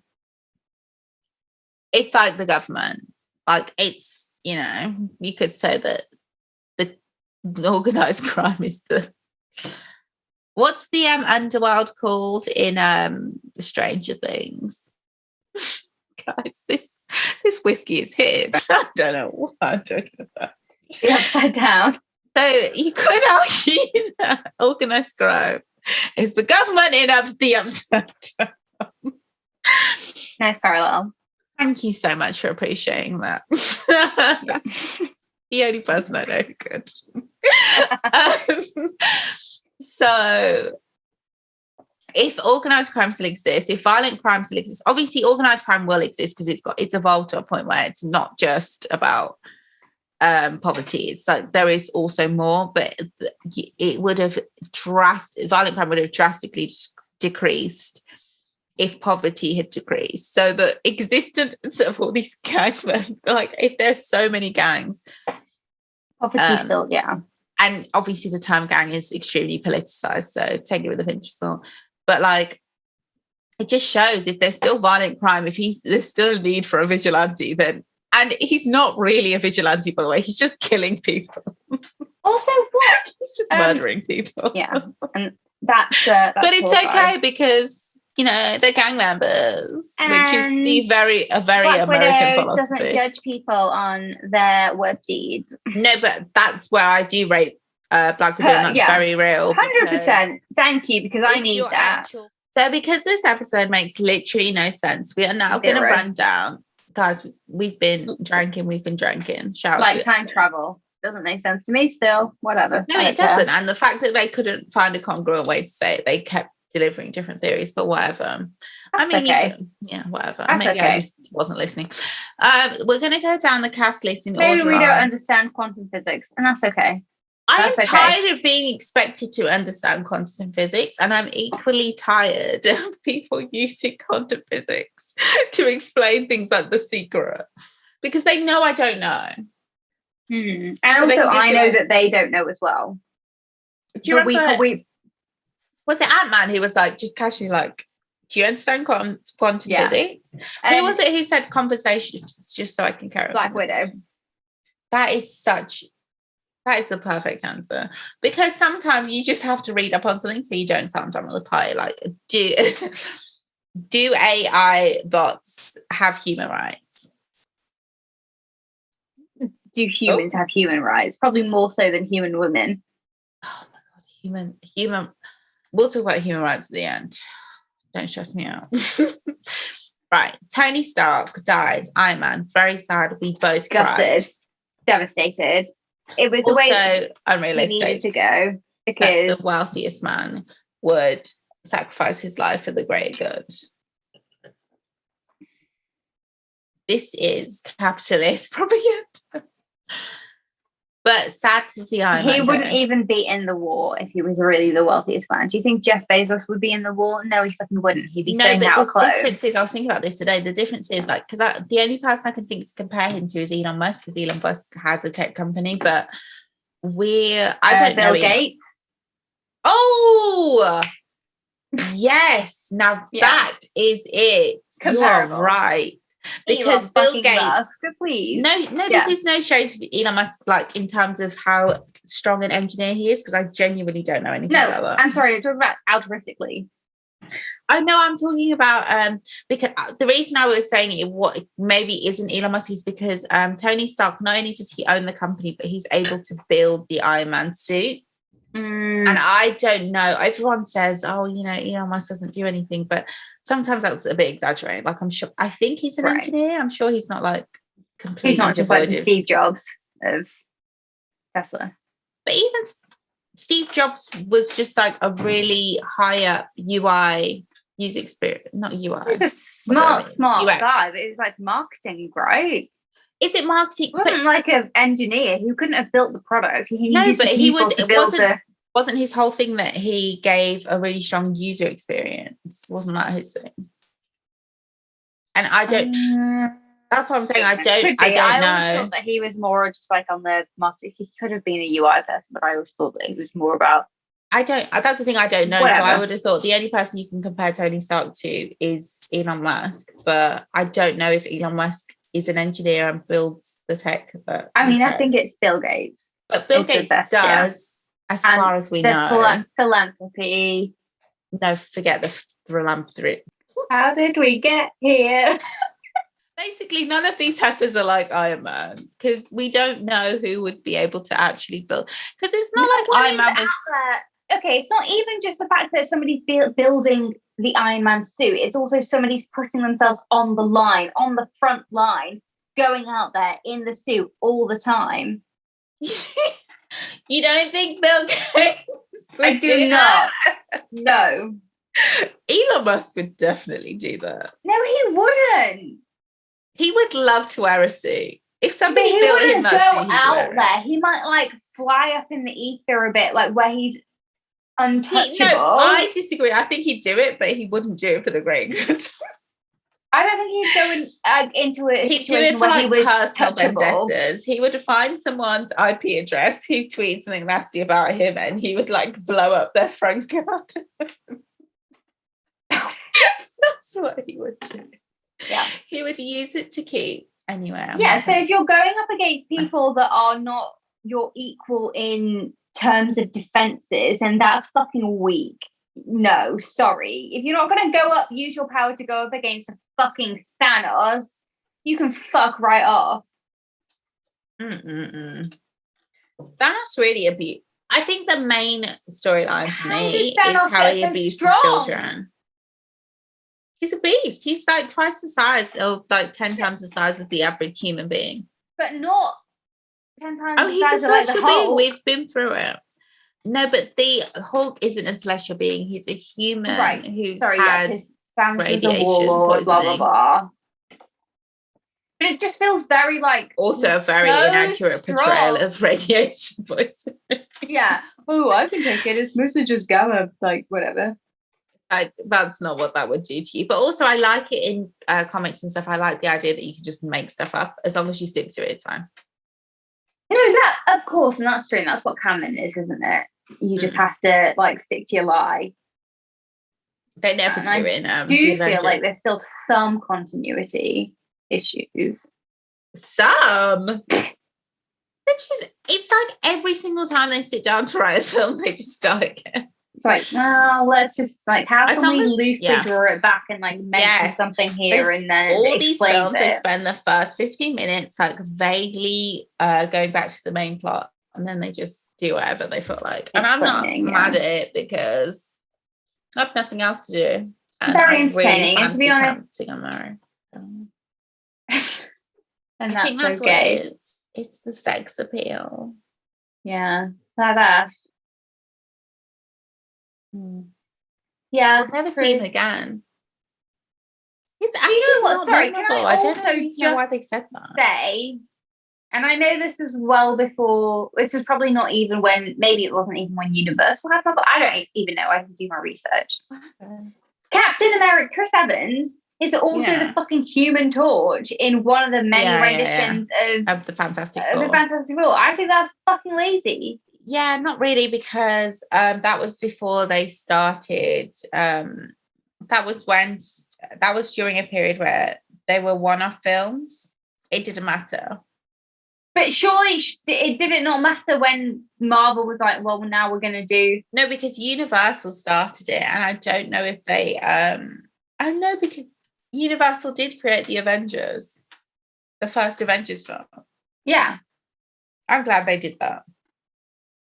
It's like the government. Like it's, you could say that the organized crime is what's the underworld called in Stranger Things? Guys, this whiskey is hitting. I don't know what I'm talking about. The upside down. So you could argue that organized crime is the government in the upside down. Nice parallel. Thank you so much for appreciating that. Yeah. The only person I know who could. So if organized crime still exists, if violent crime still exists, obviously organized crime will exist because it's evolved to a point where it's not just about poverty. It's like there is also more, but it would have violent crime would have drastically decreased if poverty had decreased. So the existence of all these gangs, like if there's so many gangs, poverty still, yeah. And obviously the term gang is extremely politicized, so take it with a pinch of salt. But like, it just shows if there's still violent crime, if there's still a need for a vigilante, then, and he's not really a vigilante, by the way, he's just killing people. Also, what? He's just murdering people. Yeah, and that's but it's okay because they're gang members, which is a very Black American Widow philosophy. Doesn't judge people on their worst deeds. No, but that's where I do rate Black Widow, and that's very real. 100%. Thank you, because I need that. So because this episode makes literally no sense, we are now going to run down. Guys, we've been drinking. Shout out to time travel. Doesn't make sense to me still. Whatever. No, it doesn't. And the fact that they couldn't find a congruent way to say it, they kept delivering different theories, but whatever. That's okay. Whatever. That's Maybe okay. I just wasn't listening. We're going to go down the cast list in order. Maybe we don't understand quantum physics, and that's okay. I am That's okay. tired of being expected to understand quantum physics, and I'm equally tired of people using quantum physics to explain things like The Secret, because they know I don't know. And So they also, can just I be know like- that they don't know as well. Do you But remember? we Was it Ant-Man who was like just casually like, "Do you understand quantum Yeah. physics?" Who was it who said conversations just so I can carry on? Black Widow. That is the perfect answer, because sometimes you just have to read up on something so you don't sound on the pie. Like, do AI bots have human rights? Do humans have human rights? Probably more so than human women. Oh my god, human. We'll talk about human rights at the end. Don't stress me out. Right, Tony Stark dies. Iron Man, very sad. We both cried. Gutted. Devastated. It was the way Also he unrealistic needed to go, that because the wealthiest man would sacrifice his life for the greater good. This is capitalist propaganda. But sad to see Iron Man he wouldn't go. even be in the war if he was really the wealthiest man. Do you think Jeff Bezos would be in the war? No, he fucking wouldn't. He'd be staying out of the clothes. difference is, I was thinking about this today, the difference is like, because the only person I can think to compare him to is Elon Musk, because Elon Musk has a tech company, but I don't know. Bill Gates. Oh, yes. Now that is it. Comparable. You're right. Because Elon Bill fucking Gates. Musk, please. No, this is no shade for Elon Musk, like in terms of how strong an engineer he is, because I genuinely don't know anything about that. I'm sorry, I'm talking about altruistically. I know I'm talking about because the reason I was saying it what maybe isn't Elon Musk is because Tony Stark, not only does he own the company, but he's able to build the Iron Man suit. And I don't know. Everyone says, "Oh, Elon Musk doesn't do anything," but sometimes that's a bit exaggerated. Like, I'm sure. I think he's an engineer. I'm sure he's not like completely. He's not just like the Steve Jobs of Tesla. But even Steve Jobs was just like a really high up UI user experience, not UI. He was a smart UX. guy, but it was like marketing, right? Is it marketing? He wasn't like an engineer. He couldn't have built the product. He needed people to build wasn't his whole thing that he gave a really strong user experience? Wasn't that his thing? And I don't. That's what I'm saying. I don't know. I always thought that he was more just like on the marketing. He could have been a UI person, but I always thought that he was more about. That's the thing. I don't know. Whatever. So I would have thought the only person you can compare Tony Stark to is Elon Musk, but I don't know if Elon Musk is an engineer and builds the tech. I think it's Bill Gates. But Bill Gates does, as far as we know. Philanthropy. No, forget the philanthropy. How did we get here? Basically, none of these hackers are like Iron Man, because we don't know who would be able to actually build. Because it's not like Iron Man was. Okay, it's not even just the fact that somebody's building the Iron Man suit. It's also somebody's putting themselves on the line, on the front line, going out there in the suit all the time. You don't think Bill Gates would I do not. No. Elon Musk would definitely do that. No, he wouldn't. He would love to wear a suit. If somebody built him that suit, he out there. He might like fly up in the ether a bit, like where he's untouchable. I disagree. I think he'd do it, but he wouldn't do it for the great good. I don't think he'd go into a He'd do it for where like he was personal touchable. vendettas. He would find someone's IP address who tweets something nasty about him, and he would like blow up their front garden. That's what he would do. Yeah, he would use it to keep anyway. So if you're going up against people that are not your equal in terms of defenses, then that's fucking weak. No, sorry. If you're not going to use your power to go up against a fucking Thanos, you can fuck right off. Thanos really abused. I think the main storyline for me is how he abused his children. He's a beast. He's like twice the size, or like 10 times the size of the average human being. But not 10 times the size of like the Hulk. We've been through it. No, but the Hulk isn't a celestial being. He's a human who's had his family's radiation a warlord, blah, blah, blah. But it just feels very like also a very so inaccurate portrayal strong. of radiation poisoning. Yeah. Oh, I think I get it's mostly just gamma, like whatever. Like, that's not what that would do to you. But also, I like it in comics and stuff. I like the idea that you can just make stuff up as long as you stick to it. It's fine. No, that of course, and that's true. And that's what canon is, isn't it? You just have to like stick to your lie. They never do I it in do the feel Avengers. like there's still some continuity issues. Some. It's like every single time they sit down to write a film, they just start again. It's like, no, let's just like, how As can we long as- loosely yeah. draw it back and like mention Yes. something here There's and then all these explain films, they it. spend the first 15 minutes like vaguely going back to the main plot, and then they just do whatever they feel like. And I'm not Explaining, mad at it because I have nothing else to do. And Very I entertaining, really and to be fancy honest- Captain America. And I think that's okay. what it is. It's the sex appeal. Yeah, that. Yeah, I'll never true. see him again. His Do you know what? not Sorry, can memorable. I don't also even know why they said that. say, and I know this is well before, this is probably not even when, maybe it wasn't even when Universal had but I don't even know. I didn't do my research. Captain America, Chris Evans, is also the fucking Human Torch in one of the many renditions of the Fantastic Four. The Fantastic Four. I think that's fucking lazy. Yeah, not really, because that was before they started. That was during a period where they were one-off films. It didn't matter. But surely it did it not matter when Marvel was like, well, now we're going to do... No, because Universal started it, and I don't know if they... I know because Universal did create the Avengers, the first Avengers film. Yeah. I'm glad they did that.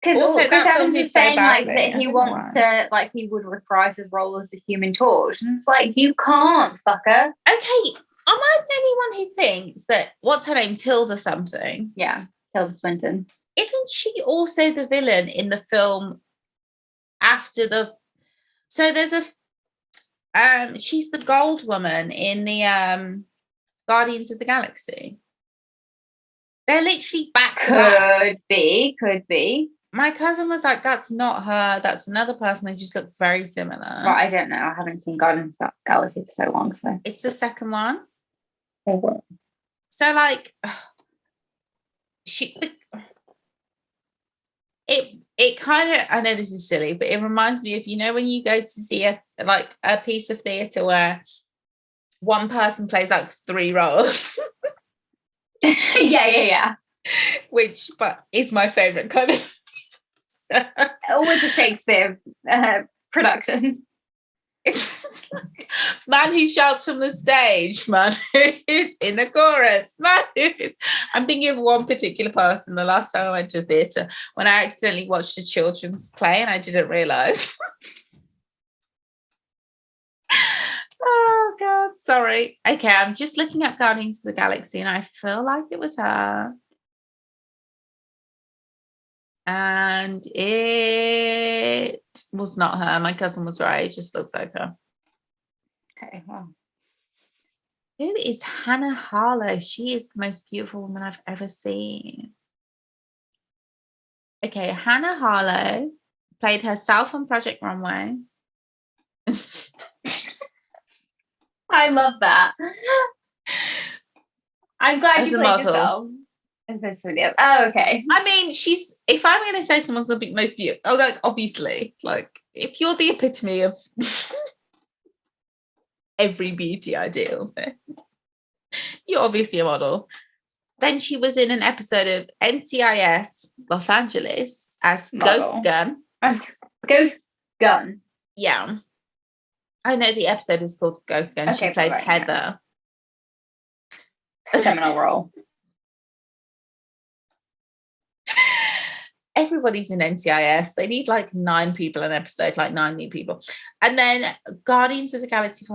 Because also Chris Evans is saying like badly. that he wants to, like, he would reprise his role as the Human Torch, and it's like, you can't, fucker. Okay, am I the only one who thinks that, what's her name, Tilda something? Yeah, Tilda Swinton. Isn't she also the villain in the film after the... So there's a... she's the gold woman in the Guardians of the Galaxy. They're literally back to back. Could be. My cousin was like, that's not her, that's another person. They just look very similar. Right, I don't know. I haven't seen Guardians of the Galaxy for so long, so. It's the second one. Oh. So, like, it kind of, I know this is silly, but it reminds me of, you know, when you go to see a piece of theatre where one person plays like 3 roles. yeah. Which, but is my favourite kind of. Always a Shakespeare production. It's like, man who shouts from the stage, man who's in the chorus, man who's... I'm thinking of one particular person the last time I went to a theatre when I accidentally watched a children's play and I didn't realise. Oh God, sorry. Okay, I'm just looking at Guardians of the Galaxy and I feel like it was her. And it was not her. My cousin was right. It just looks like her. Okay, well. Who is Hannah Harlow? She is the most beautiful woman I've ever seen. Okay, Hannah Harlow played herself on Project Runway. I love that. I'm glad As you a played model. yourself. Oh, okay. I mean, if I'm going to say someone's the most beautiful, like, obviously, like, if you're the epitome of every beauty ideal, then you're obviously a model. Then she was in an episode of NCIS Los Angeles as Ghost Gun. Ghost Gun? Yeah. I know the episode was called Ghost Gun. Okay, she played right, Heather. Yeah. Seminal role. Everybody's in NCIS. They need like 9 people an episode, like 9 new people. And then Guardians of the Galaxy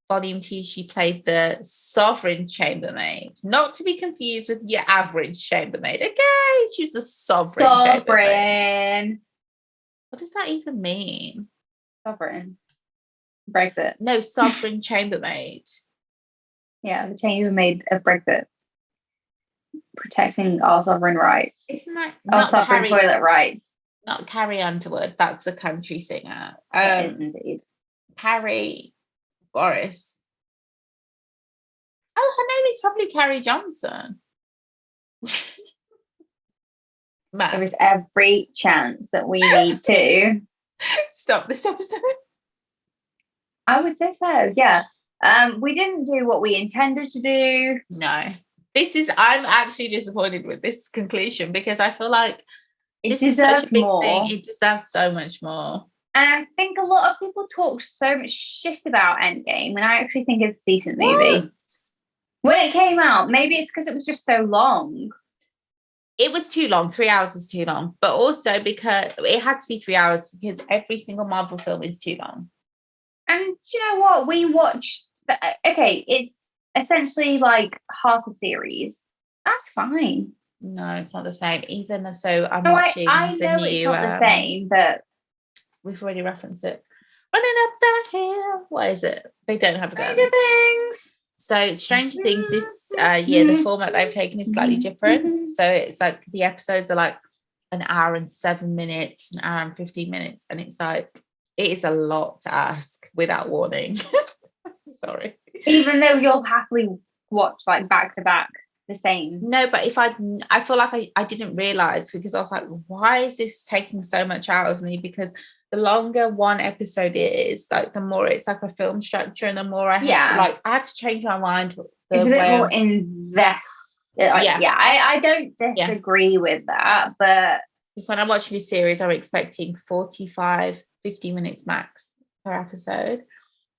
Volume 2, she played the Sovereign Chambermaid. Not to be confused with your average chambermaid. Okay, she was the Sovereign Chambermaid. What does that even mean? Sovereign. Brexit. No, Sovereign Chambermaid. Yeah, the chambermaid of Brexit. protecting our sovereign rights. Isn't that Our not sovereign Carrie? toilet rights. Not Carrie Underwood. That's a country singer. It is indeed. Carrie Boris. Oh, her name is probably Carrie Johnson. There is every chance that we need to stop this episode. I would say so, yeah. We didn't do what we intended to do. No. I'm actually disappointed with this conclusion because I feel like it deserved more. Thing. It deserves so much more. And I think a lot of people talk so much shit about Endgame, and I actually think it's a decent movie. When it came out, maybe it's because it was just so long. It was too long. 3 hours is too long. But also because it had to be 3 hours because every single Marvel film is too long. And you know what? We watched... Okay, it's essentially like half a series. That's fine. No, it's not the same. Even so, I'm watching I know the new... it's not the same, but... We've already referenced it. Running up that hill. What is it? They don't have guns. Stranger Things. So Stranger Things this year, the format they've taken is slightly different. So it's like the episodes are like an hour and 7 minutes, an hour and 15 minutes. And it's like, it is a lot to ask without warning. Sorry. Even though you'll happily watch like back to back the same. No, but if I feel like I didn't realize because I was like, why is this taking so much out of me? Because the longer one episode is, like the more it's like a film structure, and the more I have to change my mind. It's a bit more invested. I don't disagree with that, but because when I'm watching a series, I'm expecting 45, 50 minutes max per episode,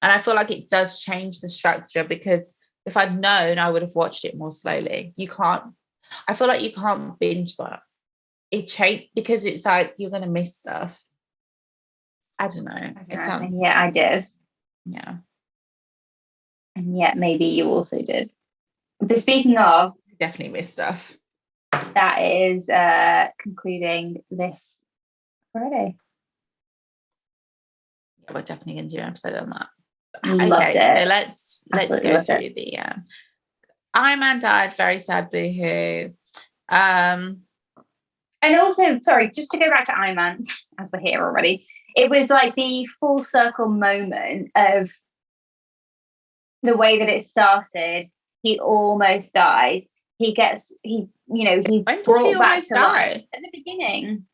and I feel like it does change the structure because if I'd known, I would have watched it more slowly. I feel like you can't binge that. It changed because it's like you're going to miss stuff. I don't know. Yeah, I did. Yeah. And yet maybe you also did. But speaking of... Definitely missed stuff. That is concluding this Friday. Yeah, we're definitely going to do an episode on that. Loved it. So let's go through the Iron Man died, very sad, boohoo. And also, sorry, just to go back to Iron Man, as we're here already, it was like the full circle moment of the way that it started. He almost dies. He's brought back to life at the beginning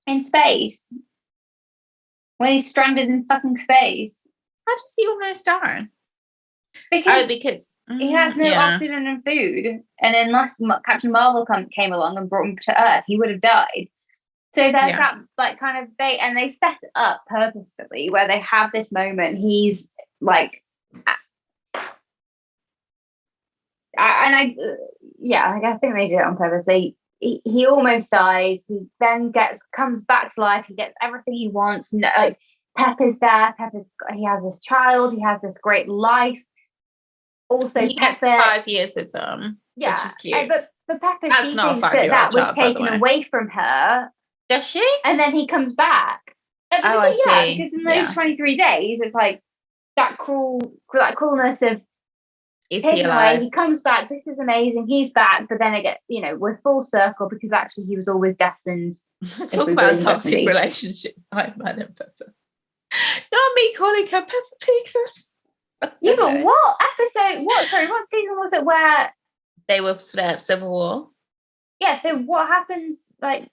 in space when he's stranded in fucking space. How does he almost die? Because he has no oxygen and food, and unless Captain Marvel came along and brought him to Earth, he would have died. So there's that like kind of they set it up purposefully where they have this moment. He's like, I think they did it on purpose. He almost dies. He then comes back to life. He gets everything he wants. Like Pepper's there. He has this child. He has this great life. Also, he gets 5 years with them. Yeah, which is cute. But Pepper, she thinks that was taken away from her. Does she? And then he comes back. I see. Because in those 23 days, it's like that coolness of is he alive? Away, he comes back. This is amazing. He's back, but then we're full circle because actually he was always destined. Talk about a toxic relationship, Iron Man and Pepper. Not me calling her Peppa Pig. Yeah, but what episode? What season was it where they were split up? Civil War. Yeah. So what happens? Like,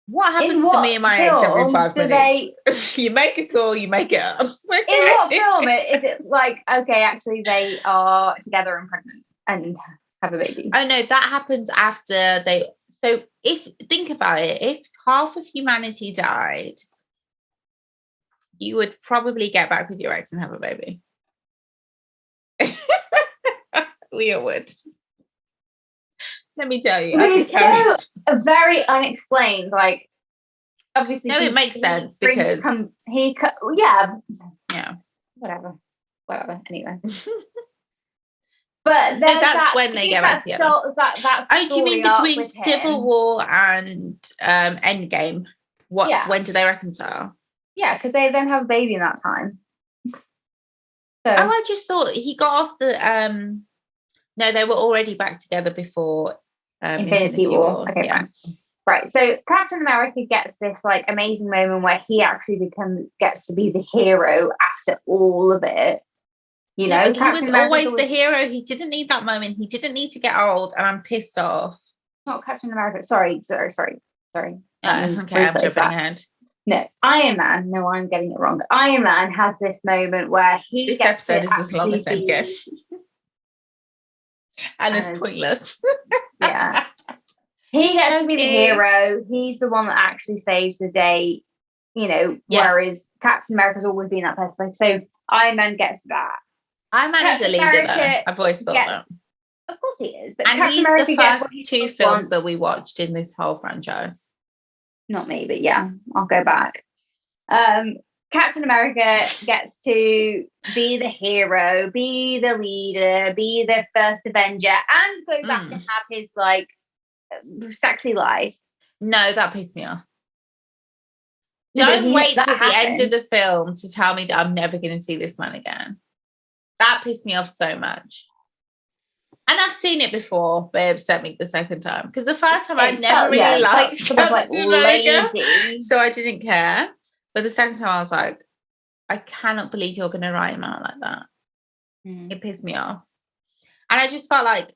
what happens to me and my ex every 5 minutes? You make a call, you make it up. In what film is it like? Okay, actually, they are together and pregnant and have a baby. Oh no, that happens after they. So think about it, if half of humanity died, you would probably get back with your ex and have a baby. Leah would. Let me tell you. It's so very unexplained. Like, obviously, no, it makes sense because whatever. Anyway, but that's when they get back together. Do you mean between Civil War and Endgame? What? Yeah. When do they reconcile? Yeah, because they then have a baby in that time. So. Oh, I just thought he got off the. No, they were already back together before Infinity War. Okay, fine. Right, so Captain America gets this like amazing moment where he actually gets to be the hero after all of it. You know, he was always the hero. He didn't need that moment. He didn't need to get old, and I'm pissed off. Not Captain America. Sorry. Okay, I'm jumping ahead. No, Iron Man. No, I'm getting it wrong. Iron Man has this moment where this episode is as long as Endgame, and it's pointless. Yeah. He gets to be the hero. He's the one that actually saves the day, you know, whereas Captain America's always been that person. So Iron Man gets that. Iron Man is a leader, though. I've always thought that. Of course he is. But and Captain he's America the first two films that we watched in this whole franchise. Not me, but yeah, I'll go back. Captain America gets to be the hero, be the leader, be the first Avenger, and go back and have his like sexy life. No, that pissed me off. Don't wait till the end of the film to tell me that I'm never going to see this man again. That pissed me off so much. And I've seen it before, but it upset me the second time. Because the first time I never really liked Captain America, so I didn't care. But the second time I was like, I cannot believe you're going to write him out like that. It pissed me off. And I just felt like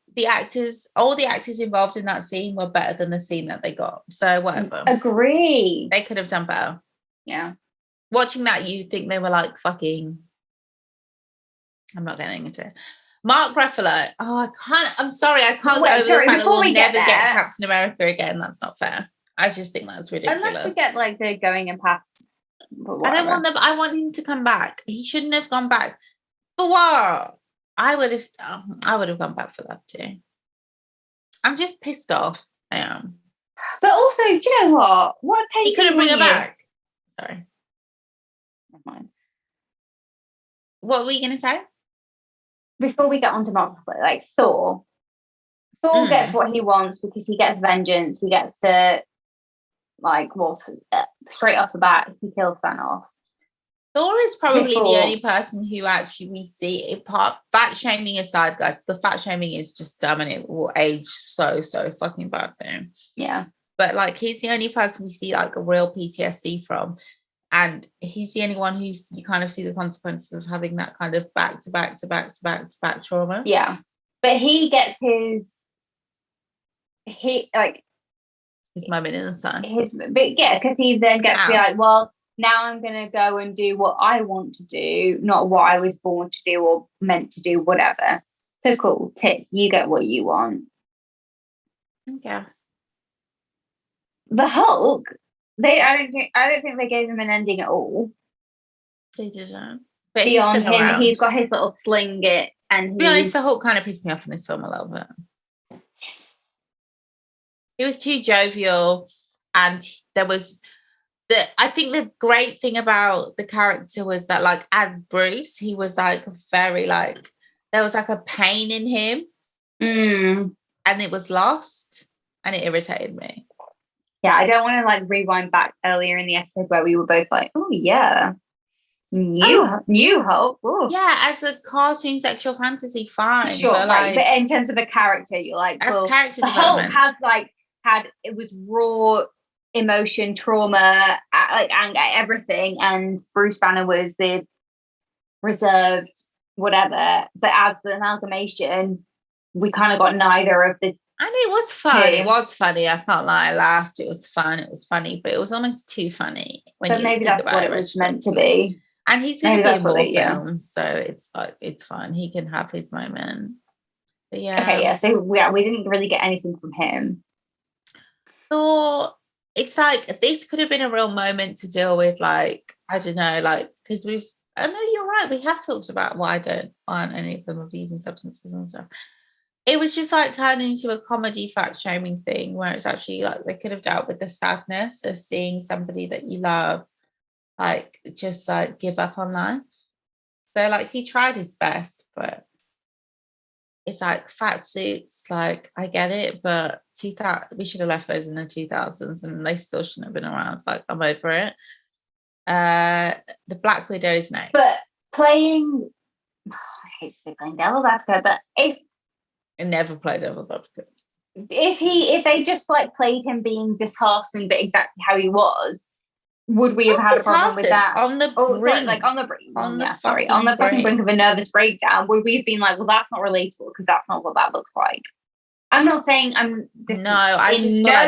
all the actors involved in that scene were better than the scene that they got. So whatever. Agree. They could have done better. Yeah. Watching that, you think they were like fucking... I'm not getting into it. Mark Ruffalo. I'm sorry, I can't get over the fact that we'll never get Captain America again. That's not fair. I just think that's ridiculous. Unless we get like the going and past. I don't want them. I want him to come back. He shouldn't have gone back. For what? I would have gone back for that too. I'm just pissed off. I am. But also, do you know what? What he couldn't bring her back. Sorry. Never mind. What were you going to say? Before we get on to Mark Ruffalo, like Thor gets what he wants because he gets vengeance. He gets to, like, straight off the bat, he kills Thanos. Thor is probably the only person who actually we see, fat shaming aside, guys. The fat shaming is just dumb and it will age so fucking bad though. Yeah. But like, he's the only person we see like a real PTSD from. And he's the only one who you kind of see the consequences of having that kind of back to back trauma. Yeah. But he gets his moment in the sun. Because he then gets to be like, well, now I'm going to go and do what I want to do, not what I was born to do or meant to do, whatever. So cool. Tick, you get what you want. I guess. The Hulk, I don't think they gave him an ending at all. They didn't. But beyond him, he's got his little sling it, and to be honest, the Hulk kind of pissed me off in this film a little bit. It was too jovial, and I think the great thing about the character was that, like, as Bruce, he was like very like there was like a pain in him, and it was lost, and it irritated me. Yeah, I don't want to like rewind back earlier in the episode where we were both like, oh yeah, new Hulk. Ooh. Yeah, as a cartoon sexual fantasy, fine. Sure, but, right. But in terms of a character, you're like, as character the development. Hulk it was raw emotion, trauma, like anger, everything, and Bruce Banner was the reserved whatever. But as an amalgamation, we kind of got neither of the. And it was fun. It was funny. I can't lie. I laughed. It was fun. It was funny, but it was almost too funny. But maybe that's what it was meant to be. And he's going to be in more films, so it's like it's fun. He can have his moment. But yeah. Okay. Yeah. So we didn't really get anything from him. So it's like this could have been a real moment to deal with. Like I don't know, like because I know you're right. We have talked about why I don't want any of them abusing substances and stuff. It was just like turned into a comedy fat shaming thing where it's actually like they could have dealt with the sadness of seeing somebody that you love like just like give up on life. So like he tried his best, but it's like fat suits, like I get it, but we should have left those in the 2000s and they still shouldn't have been around. Like I'm over it. The Black Widow's next. But playing, I hate to say playing devil's advocate, but if I never play devil's advocate. if they just like played him being disheartened, but exactly how he was, would we have had a problem with that? On the sorry, like on the brink. On the fucking brink of a nervous breakdown, would we have been like, well, that's not relatable because that's not what that looks like? I'm not saying I just feel no like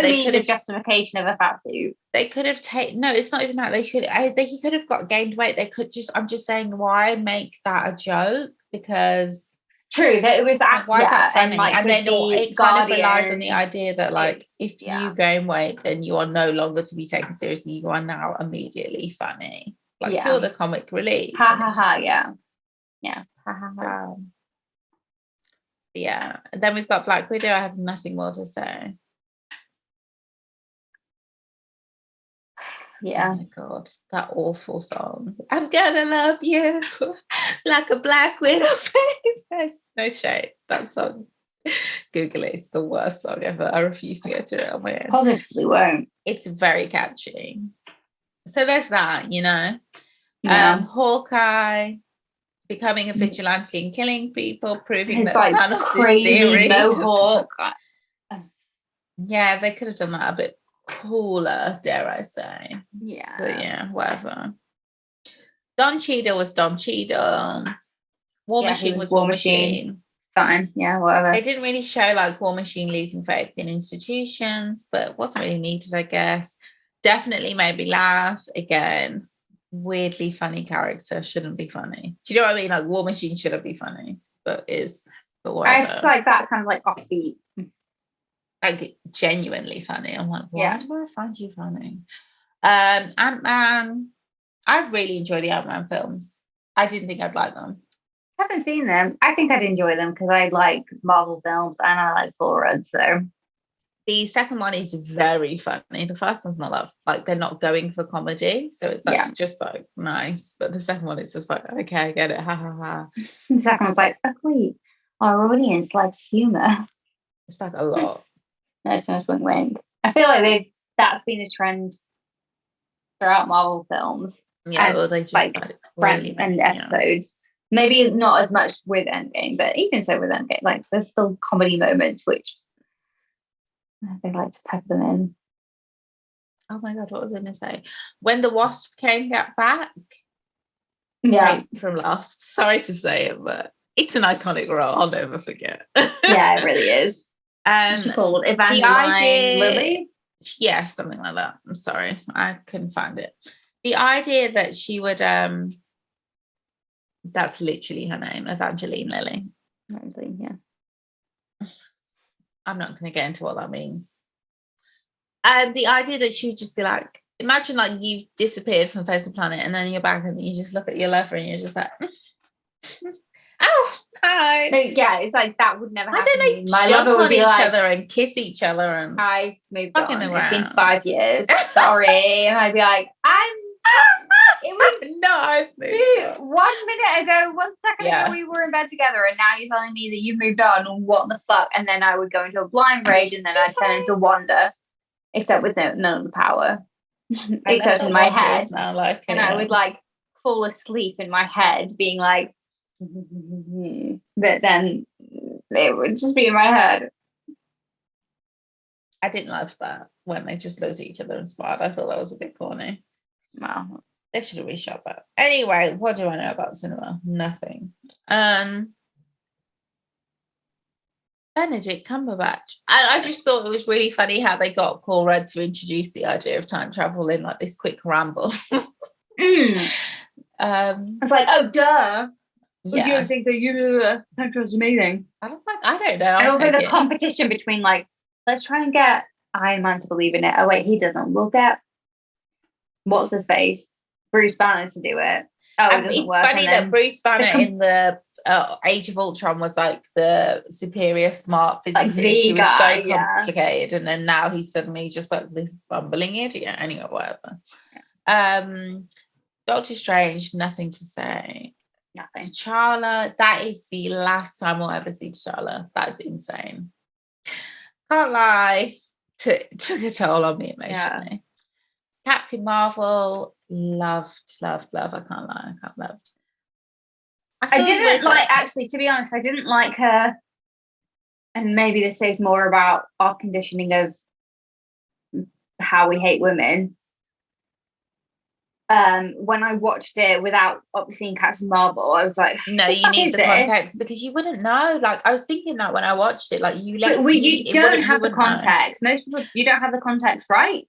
they means could a have justification of a fat suit. They could have taken no, it's not even that. He could have got gained weight. I'm just saying, why make that a joke? Because true, that it was why is that funny? and then it kind of relies on the idea that like if you gain weight, then you are no longer to be taken seriously. You are now immediately funny. Like you're the comic relief. Ha ha ha, yeah. Ha ha ha. Yeah. And then we've got Black Widow. I have nothing more to say. Yeah. Oh my God, that awful song. I'm gonna love you like a black widow. No shade. That song. Google it. It's the worst song ever. I refuse to go through it on my own. Positively won't. It's very catchy. So there's that, you know. Yeah. Hawkeye becoming a vigilante and killing people, proving His that like Thanos' crazy theory. mohawk. Yeah, they could have done that a bit cooler, dare I say. Yeah. But yeah, whatever. Don Cheadle was Don Cheadle. War Machine was War Machine. Fine. Yeah, whatever. They didn't really show like War Machine losing faith in institutions, but it wasn't really needed, I guess. Definitely made me laugh. Again, weirdly funny character. Shouldn't be funny. Do you know what I mean? Like War Machine shouldn't be funny, but is. But whatever. I like that kind of like offbeat. Like genuinely funny. I'm like, why do I find you funny? Ant-Man. I really enjoy the Ant-Man films. I didn't think I'd like them. I haven't seen them. I think I'd enjoy them because I like Marvel films and I like Thor. So the second one is very funny. The first one's not that like they're not going for comedy, so it's like just like nice. But the second one is just like, okay, I get it. Ha ha ha. The second one's like, oh wait, our audience likes humor. It's like a lot. That's just wink wink. I feel like that's been a trend throughout Marvel films. Yeah, well, they just like really and episodes. Maybe not as much with Endgame, but even so with Endgame, like there's still comedy moments which they like to pepper them in. Oh my God, what was I going to say? When the Wasp came back, from Lost. Sorry to say it, but it's an iconic role. I'll never forget. Yeah, it really is. She's called Evangeline Lilly. Yeah, something like that. I'm sorry, I couldn't find it. The idea that she would that's literally her name, Evangeline Lilly. Yeah. I'm not going to get into what that means. And the idea that she would just be like, imagine like you disappeared from the face of the planet and then you're back and you just look at your lover and you're just like, oh, hi. Yeah, it's like that would never happen. I don't know. My lover would be like, each other and kiss each other and I've moved on. It's been 5 years. Sorry. And I'd be like, it was I've moved on. 1 minute ago, 1 second ago we were in bed together and now you're telling me that you've moved on and what the fuck? And then I would go into a blind rage and then I'd turn into Wanda, except with none of the power. Except in my head. And I would like fall asleep in my head being like, but then it would just be in my head. I didn't love that when they just looked at each other and smiled. I thought that was a bit corny. Wow. They should have reshot that. Anyway, what do I know about cinema? Nothing. Benedict Cumberbatch. I just thought it was really funny how they got Paul Rudd to introduce the idea of time travel in like this quick ramble. It's like, oh duh. Yeah. You don't think that time travel is amazing? I don't know. And also the competition between like, let's try and get Iron Man to believe in it. Oh wait, he doesn't. We'll get what's his face? Bruce Banner to do it. Oh, it doesn't work. It's funny that Bruce Banner in the Age of Ultron was like the superior smart physicist who was so complicated, and then now he's suddenly just like this bumbling idiot. Anyway, whatever. Doctor Strange, nothing to say. Nothing. T'Challa, that is the last time we'll ever see T'Challa. That's insane. Can't lie, took a toll on me emotionally. Yeah. Captain Marvel, loved. I can't lie, I loved. I didn't like, actually, to be honest, I didn't like her and maybe this says more about our conditioning of how we hate women. When I watched it without obviously seeing Captain Marvel, I was like, no, you need the context because you wouldn't know. Like I was thinking that when I watched it, like you don't have the context. Most people, you don't have the context, right?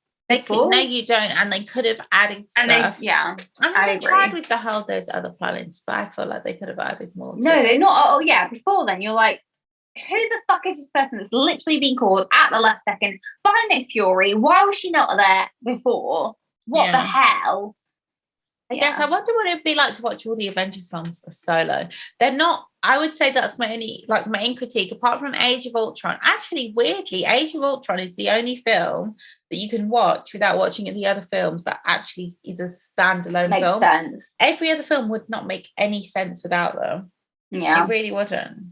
No, you don't, and they could have added stuff. I agree. Tried with the whole those other planets, but I feel like they could have added more. No, they're not. Oh yeah, before then you're like, who the fuck is this person that's literally been called at the last second by Nick Fury? Why was she not there before? What the hell? I guess I wonder what it'd be like to watch all the Avengers films solo. They're not, I would say that's my main critique, apart from Age of Ultron. Actually, weirdly, Age of Ultron is the only film that you can watch without watching the other films that actually is a standalone film. Makes sense. Every other film would not make any sense without them. Yeah. It really wouldn't.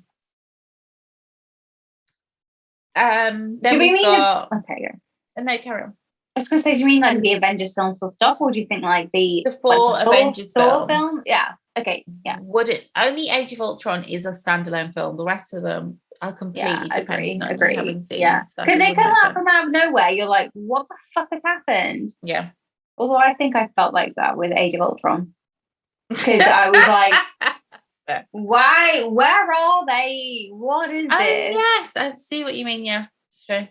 Then do we mean okay, yeah. And no, carry on. I was going to say, do you mean like the Avengers films will stop, or do you think like the four Avengers Thor film? Yeah. Okay. Yeah. Would it only Age of Ultron is a standalone film? The rest of them are completely dependent on you having seen. Yeah. Because they come out from out of nowhere. You're like, what the fuck has happened? Yeah. Although I think I felt like that with Age of Ultron, because I was like, why? Where are they? What is this? Yes, I see what you mean. Yeah. Sure.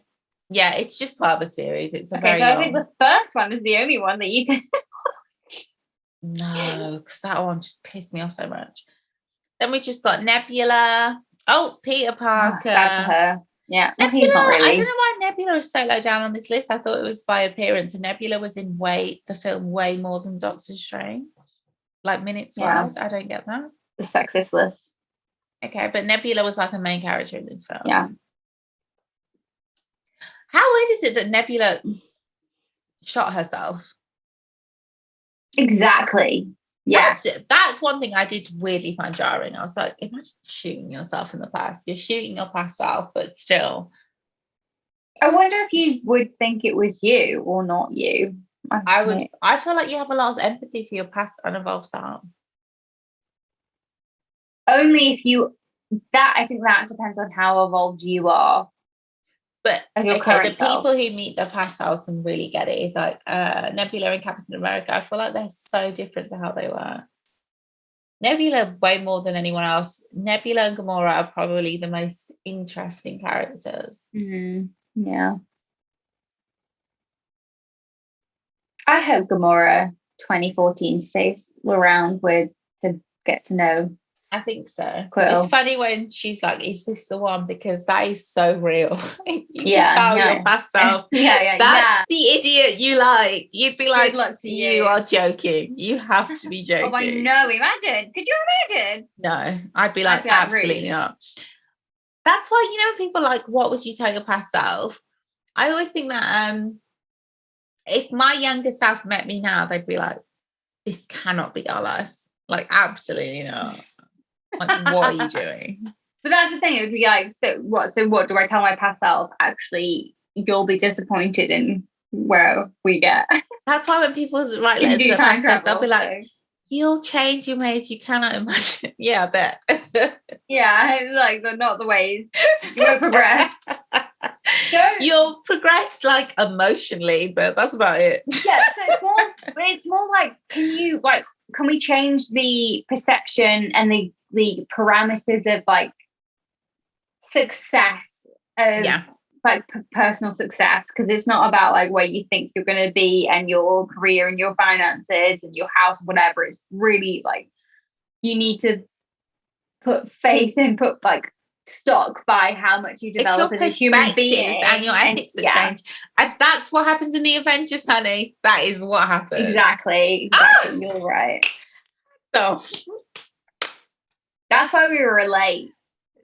Yeah, it's just part of a series. It's a very. So I think the first one is the only one that you can watch. No, because that one just pissed me off so much. Then we just got Nebula. Oh, Peter Parker. Sad for her. Yeah, Nebula, he's not really. I don't know why Nebula is so low down on this list. I thought it was by appearance, and Nebula was in the film way more than Doctor Strange, like minutes wise. I don't get that. The sexist list. Okay, but Nebula was like a main character in this film. Yeah. How weird is it that Nebula shot herself? Exactly. Yeah. That's one thing I did weirdly find jarring. I was like, imagine shooting yourself in the past. You're shooting your past self, but still. I wonder if you would think it was you or not you. I would. I feel like you have a lot of empathy for your past uninvolved self. Only if you. I think that depends on how evolved you are. But the people who meet their past selves and really get it is like Nebula and Captain America. I feel like they're so different to how they were. Nebula way more than anyone else. Nebula and Gamora are probably the most interesting characters. Mm-hmm. Yeah. I hope Gamora 2014 stays around to get to know. I think so. Cool. It's funny when she's like, is this the one? Because that is so real. You can tell your past self. That's the idiot you like. You'd be like, you are joking. You have to be joking. Oh, I know. Imagine. Could you imagine? No, I'd be like, absolutely not. That's why, people like, what would you tell your past self? I always think that if my younger self met me now, they'd be like, this cannot be our life. Like, absolutely not. Like, what are you doing? But that's the thing. It would be like, so what do I tell my past self? Actually, you'll be disappointed in where we get. That's why when people write letters to past self, they'll be like, you'll change your ways you cannot imagine. Yeah, I bet. Yeah, like not the ways. You won't progress. You'll progress like emotionally, but that's about it. Yeah, so it's more like, can we change the perception and the parameters of like success of like personal success, because it's not about like where you think you're going to be and your career and your finances and your house, whatever. It's really like you need to put faith and put like stock by how much you develop as a human being and your ethics that change. And that's what happens in the Avengers, honey. That is what happens. Exactly. You're right. So that's why we relate.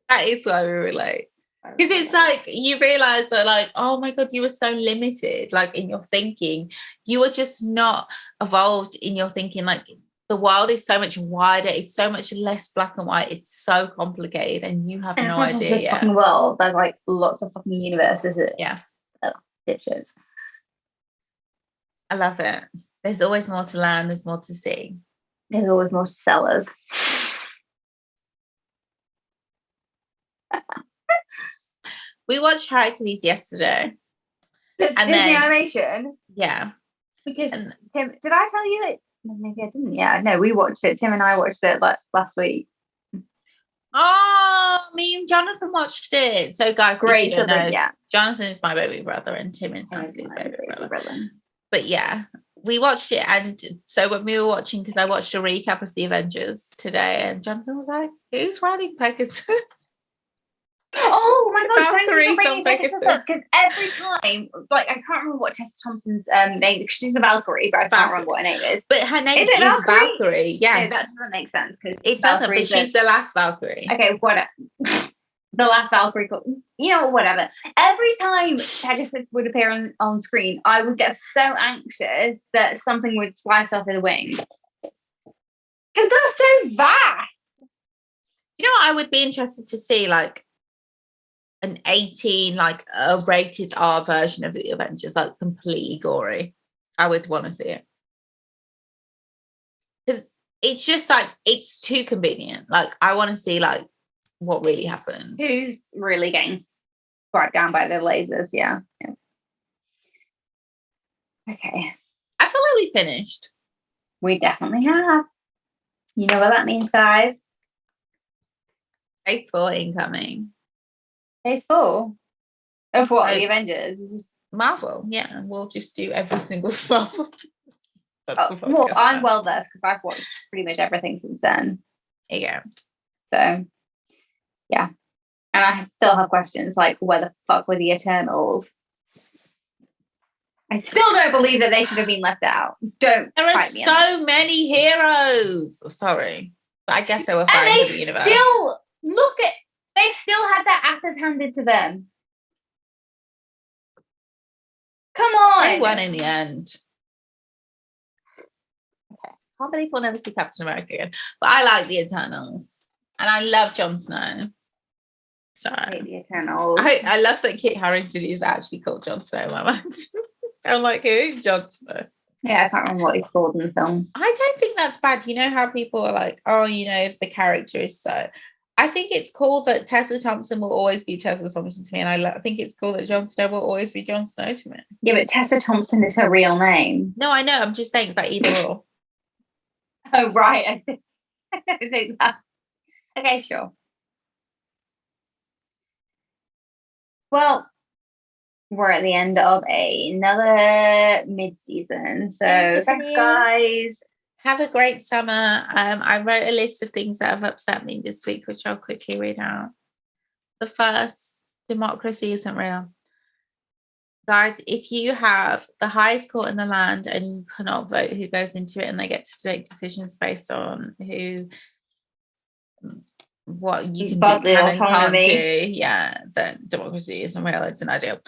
That is why we relate. Because it's like you realize that, like, oh my God, you were so limited, like in your thinking. You were just not evolved in your thinking. Like the world is so much wider. It's so much less black and white. It's so complicated, and you have no idea. This fucking world. There's like lots of fucking universes. Yeah. Ditches. I love it. There's always more to learn. There's more to see. There's always more to sell us. We watched Hercules yesterday. The And Disney then- animation. Yeah. Because And Tim, did I tell you that? No, maybe I didn't. Yeah, no, we watched it. Tim and I watched it like last week. oh, me and Jonathan watched it. So guys, Great, if you don't know, yeah. Jonathan is my baby brother and Tim is Natalie's baby brother. brother. But yeah, we watched it, and so when we were watching, because I watched a recap of the Avengers today, and Jonathan was like, "Who's riding Pegasus?" Oh my god, thank you Valkyries for bringing on Pegasus Pegasus. up, because every time, like, I can't remember what Tessa Thompson's name, because she's a Valkyrie, but I can't remember what her name is. But her name Is it is Valkyrie? Valkyrie. Yes. No, that doesn't make sense, because It doesn't, but she's the last Valkyrie. Okay, whatever. The last Valkyrie, you know, whatever. Every time Pegasus would appear on screen, I would get so anxious that something would slice off his wing. Because they're so vast. You know what I would be interested to see, like an 18, like a rated R version of the Avengers, like completely gory. I would want to see it. Because it's just like, it's too convenient. Like, I want to see like what really happened. Who's really getting brought down by the lasers? Yeah. Okay. I feel like we finished. We definitely have. You know what that means, guys? Phase 4 incoming. Phase 4 of what? Oh. The Avengers? Marvel, yeah. We'll just do every single Marvel. That's the Well, podcast I'm now. well versed because I've watched pretty much everything since then. There you go. So, yeah. And I still have questions like, where the fuck were the Eternals? I still don't believe that they should have been left out. Don't There are fight me on that. so many heroes. Sorry. But I guess they were fine And for the universe. still, look at, they still had their asses handed to them. Come on. They won in the end. Okay. Can't believe we'll never see Captain America again. But I like the Eternals. And I love Jon Snow. So I hate the Eternals. I love that Kit Harington is actually called Jon Snow. I'm like, who's Jon Snow? Yeah, I can't remember what he's called in the film. I don't think that's bad. You know how people are like, oh, you know, if the character is so. I think it's cool that Tessa Thompson will always be Tessa Thompson to me. And I think it's cool that Jon Snow will always be Jon Snow to me. Yeah, but Tessa Thompson is her real name. No, I know. I'm just saying it's like either or. Oh, right. I don't think that. Okay, sure. Well, we're at the end of another mid-season. So thanks, guys. Have a great summer. I wrote a list of things that have upset me this week, which I'll quickly read out. The first, democracy isn't real. Guys, if you have the highest court in the land and you cannot vote who goes into it and they get to make decisions based on what you can do and can't do, yeah, then democracy isn't real. It's an ideal.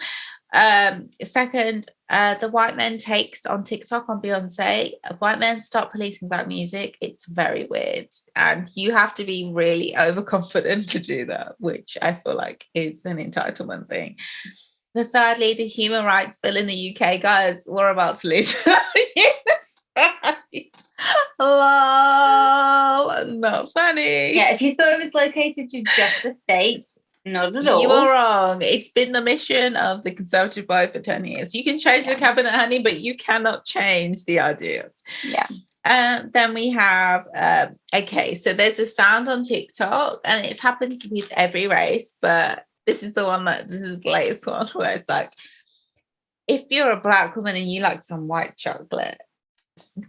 Second, the white men takes on TikTok on Beyonce. White men stop policing black music. It's very weird, and you have to be really overconfident to do that, which I feel like is an entitlement thing. The thirdly, the human rights bill in the UK, guys, we're about to lose. Lol, not funny. Yeah, if you thought it was located to just the state, not at all. You are wrong. It's been the mission of the Conservative Party for 10 years. You can change the cabinet, honey, but you cannot change the ideas. Yeah. Then we have, okay, so there's a sound on TikTok, and it happens with every race, but this is the latest one where it's like, if you're a black woman and you like some white chocolate,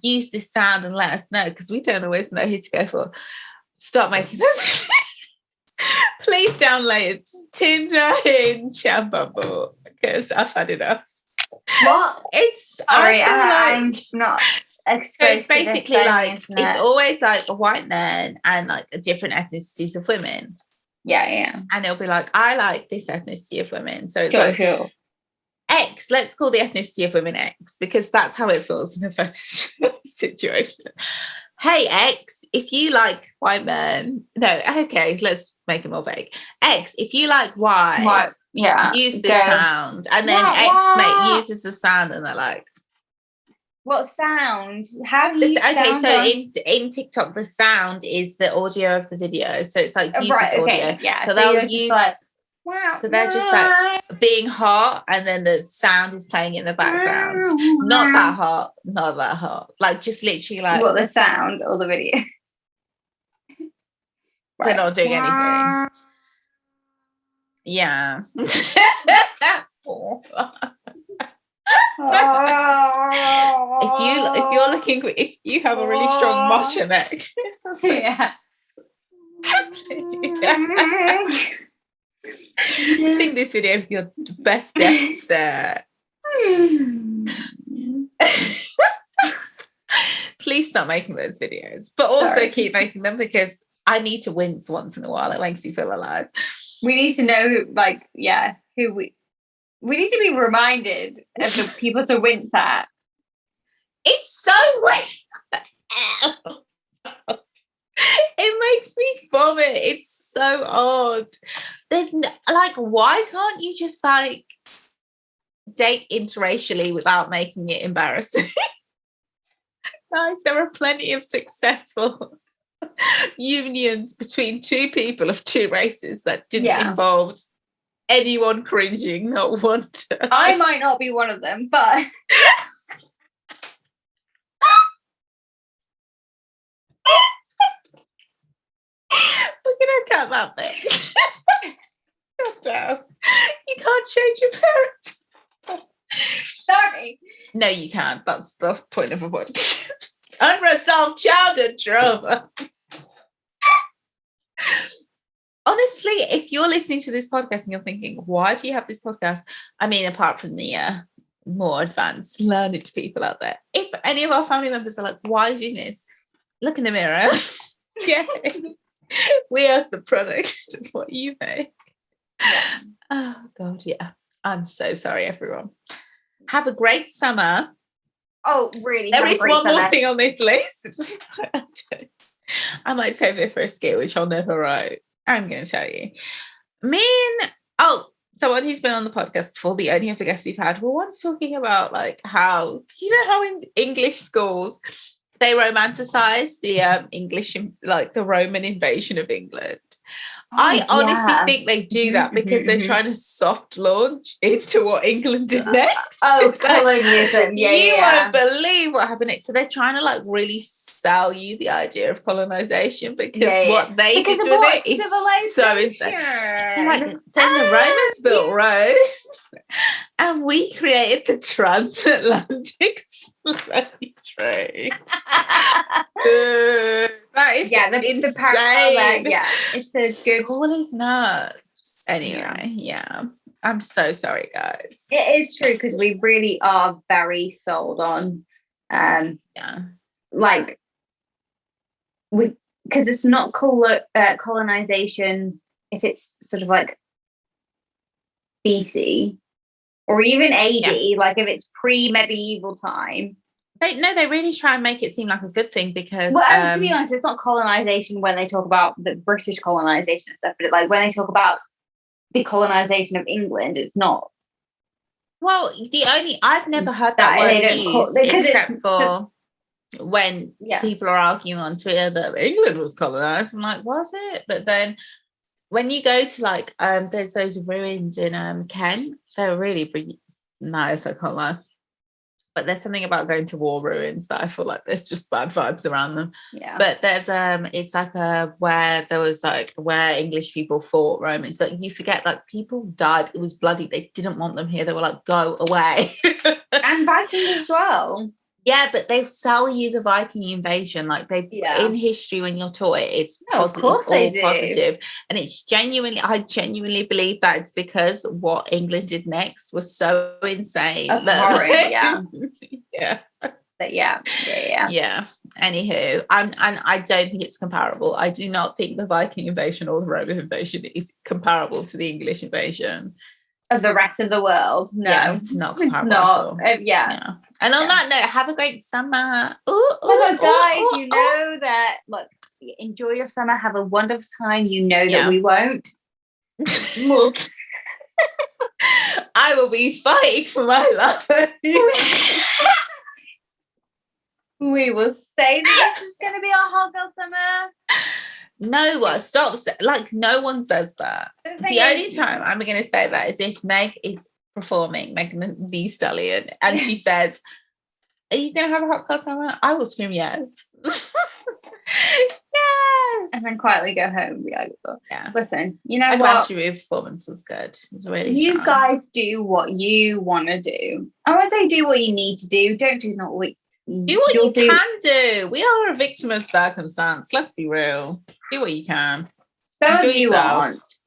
use this sound and let us know, because we don't always know who to go for. Stop making this. Please download Tinder, Hinge, and Bumble, because I've had enough. What? It's sorry, I'm not. So it's basically like it's always like a white man and like a different ethnicities of women. Yeah. And it'll be like, I like this ethnicity of women. So it's sure. X, let's call the ethnicity of women X, because that's how it feels in a fetish situation. Hey, X, if you like white men, no, okay, let's make it more vague. X, if you like Y, yeah, use this sound. And then X uses the sound and they're like, what sound? How do you in TikTok, the sound is the audio of the video. So it's like, use this audio. Yeah. So they'll use like, So they're just like being hot, and then the sound is playing in the background. Not that hot, not that hot. Like just literally like what, the sound or the video? They're not doing anything. Yeah. If you have a really strong muscle neck. Yeah. Sing this video with your best death stare. Please stop making those videos, but also keep making them, because I need to wince once in a while. It makes me feel alive. We need to know, like, who we need to be reminded of the people to wince at. It's so weird. It makes me vomit. It's so odd. There's like, why can't you just like date interracially without making it embarrassing? Guys, there are plenty of successful unions between two people of two races that didn't involve anyone cringing, not one time. I might not be one of them, but we're gonna cut that bit. God damn. You can't change your parents. Sorry. No, you can't. That's the point of a podcast. Unresolved childhood trauma. Honestly, if you're listening to this podcast and you're thinking, why do you have this podcast? I mean, apart from the more advanced learned people out there, if any of our family members are like, why are you doing this? Look in the mirror. Yeah. We are the product of what you make. Yeah. Oh, God, yeah. I'm so sorry, everyone. Have a great summer. Oh, really? There is one more thing on this list. I might save it for a skit, which I'll never write. I'm going to tell you. Someone who's been on the podcast before, the only other guests we've had, were once talking about like how, you know, how in English schools they romanticize the English, like the Roman invasion of England. I honestly think they do that because they're trying to soft launch into what England did next. Oh, colonialism. You won't believe what happened next. So they're trying to like really sell you the idea of colonization, because what they did with it is so insane. Like, then the Romans built Rome and we created the transatlantic slave trade. That is the parallel there, it's a good. School is nuts. Anyway, I'm so sorry, guys. It is true, because we really are very sold on, like because it's not colonization if it's sort of like BC or even AD, like if it's pre-medieval time. They really try and make it seem like a good thing, because to be honest, it's not colonization when they talk about the British colonization and stuff, but like when they talk about the colonization of England, it's not. Well, I've never heard that word used except for when people are arguing on Twitter that England was colonized. I'm like, was it? But then when you go to like there's those ruins in Kent, they're really nice, I can't lie. But there's something about going to war ruins that I feel like there's just bad vibes around them. Yeah. But there's it's like where there was like where English people fought Romans. Like you forget, like people died. It was bloody. They didn't want them here. They were like, go away. And Vikings as well. Yeah, but they sell you the Viking invasion. Like in history, when you're taught it, it's positive. It's all positive. And it's I genuinely believe that it's because what England did next was so insane. Yeah. Anywho, and I don't think it's comparable. I do not think the Viking invasion or the Roman invasion is comparable to the English invasion of the rest of the world. No, it's not comparable at all. And on that note, have a great summer. Guys, you know that. Look, enjoy your summer. Have a wonderful time. You know that we won't. I will be fighting for my life. We will say that this is going to be our hot girl summer. No, stop. Like, no one says that. The only is, time I'm going to say that is if Meg is performing, Megan the Stallion, and she says, "Are you going to have a hot cross moment?" I will scream yes. Yes. And then quietly go home and be like, oh. Yeah. Listen, you know My what? Glastonbury performance was good. It was really You strong. guys do what you want to do. I always say do what you need to do. Don't do not what do what you can do. We are a victim of circumstance. Let's be real. Do what you can. Some Enjoy of you yourself. aren't.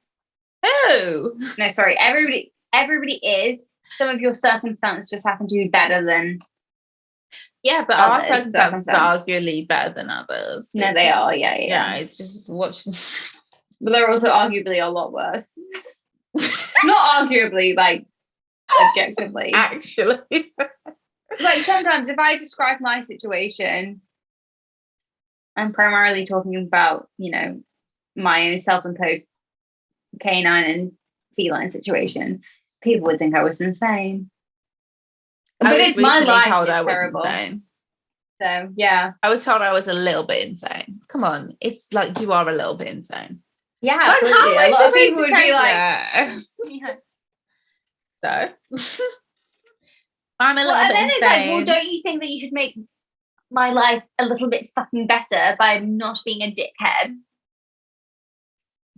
Oh. No, sorry. Everybody is. Some of your circumstances just happen to be better than. Yeah, but others, our circumstances are arguably better than others. No, they are. Yeah. Yeah, just watch. But they're also arguably a lot worse. Not arguably, like objectively. Actually. Like sometimes if I describe my situation, I'm primarily talking about, my own self-imposed canine and feline situation. People would think I was insane. But it's my life. Told it's I was terrible. insane. So yeah. I was told I was a little bit insane. Come on. It's like you are a little bit insane. Yeah, like, absolutely. how A lot of people would be like yeah. So I'm a little bit then insane. It's like, well, don't you think that you should make my life a little bit fucking better by not being a dickhead?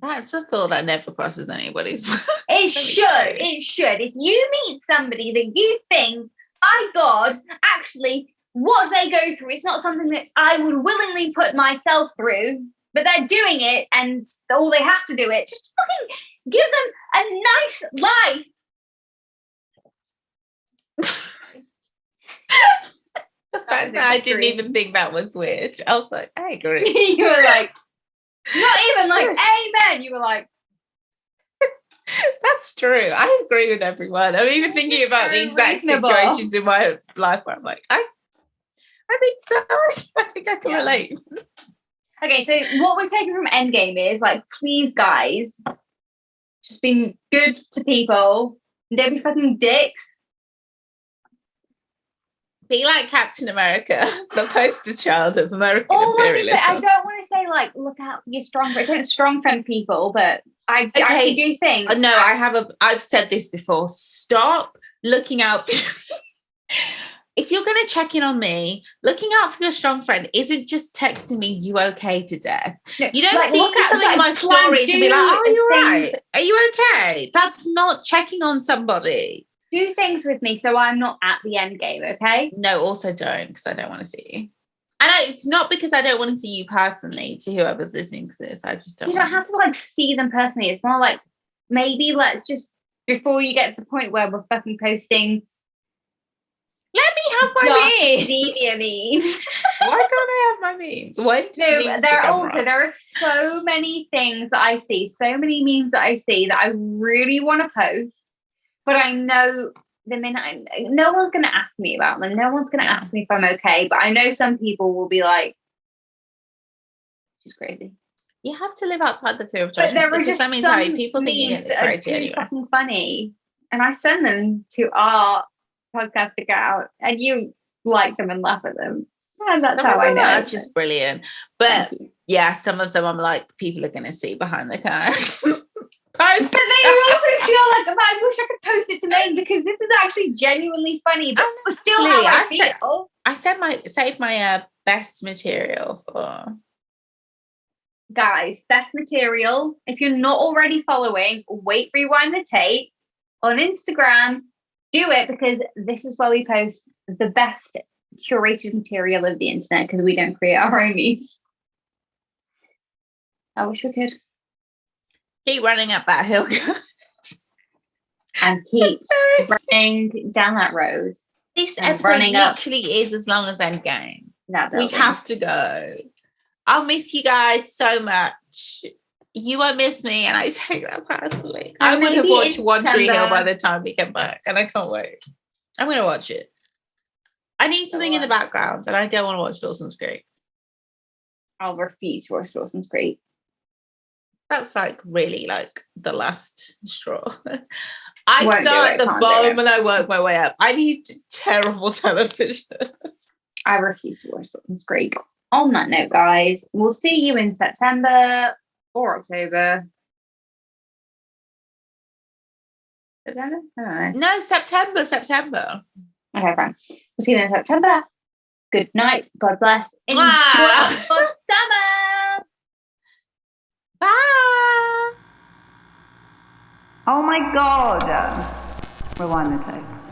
That's a thought that never crosses anybody's mind. It should. If you meet somebody that you think, my God, actually, what they go through, it's not something that I would willingly put myself through, but they're doing it and all they have to do it, just fucking give them a nice life. The fact that I didn't even think that was weird. I was like, I agree. You were like, not even like, amen. You were like, that's true. I agree with everyone. I'm even thinking about the exact situations in my life where I'm like, I think so. I think I can relate. Okay, so what we've taken from Endgame is like, please, guys, just be good to people. Don't be fucking dicks. Be like Captain America, the poster child of American imperialism. I don't want to say like, look out, you're strong, but don't strong friend people, but I actually do think. No, I've said this before. Stop looking out for if you're going to check in on me, looking out for your strong friend isn't just texting me, you okay to death. No, you don't see something in my stories and be like, oh, are you right? Are you okay? That's not checking on somebody. Do things with me so I'm not at the end game, okay? No, also don't, because I don't want to see you. And it's not because I don't want to see you personally, to whoever's listening to this. I just don't. You don't have to like see them personally. It's more like maybe let's just, before you get to the point where we're fucking posting. Let me have my memes. Deviant memes. Why can't I have my memes? Why there are so many things that I see, so many memes that I see that I really want to post, but I know the minute no one's going to ask me about them. No one's going to ask me if I'm okay, but I know some people will be like, she's crazy. You have to live outside the fear of judgment. But there are just that means some people think memes you're crazy too anyway. fucking funny, and I send them to our podcast account, and you like them and laugh at them. And that's how I know. That's just brilliant. But yeah, some of them I'm like, people are going to see behind the camera. But they also feel like, I wish I could post it to Meg because this is actually genuinely funny, but still how I feel. I saved my best material for. Guys, best material. If you're not already following, Wait Rewind the Tape on Instagram, do it because this is where we post the best curated material of the internet because we don't create our own memes. I wish we could. Keep running up that hill, guys. And keep running down that road. This episode literally is as long as Endgame. We have to go. I'll miss you guys so much. You won't miss me, and I take that personally. I would have watched One Tree Hill by the time we get back, and I can't wait. I'm going to watch it. I need something in the background, and I don't want to watch Dawson's Creek. I'll refuse to watch Dawson's Creek. That's like really like the last straw. I start at the bottom and I work my way up. I need terrible television. I refuse to watch Dawson's Creek. On that note, guys, we'll see you in September or October. September? I don't know. No, September. Okay, fine. We'll see you in September. Good night. God bless. Enjoy Ah. your summer. Bye. Oh my God. Rewind the tape.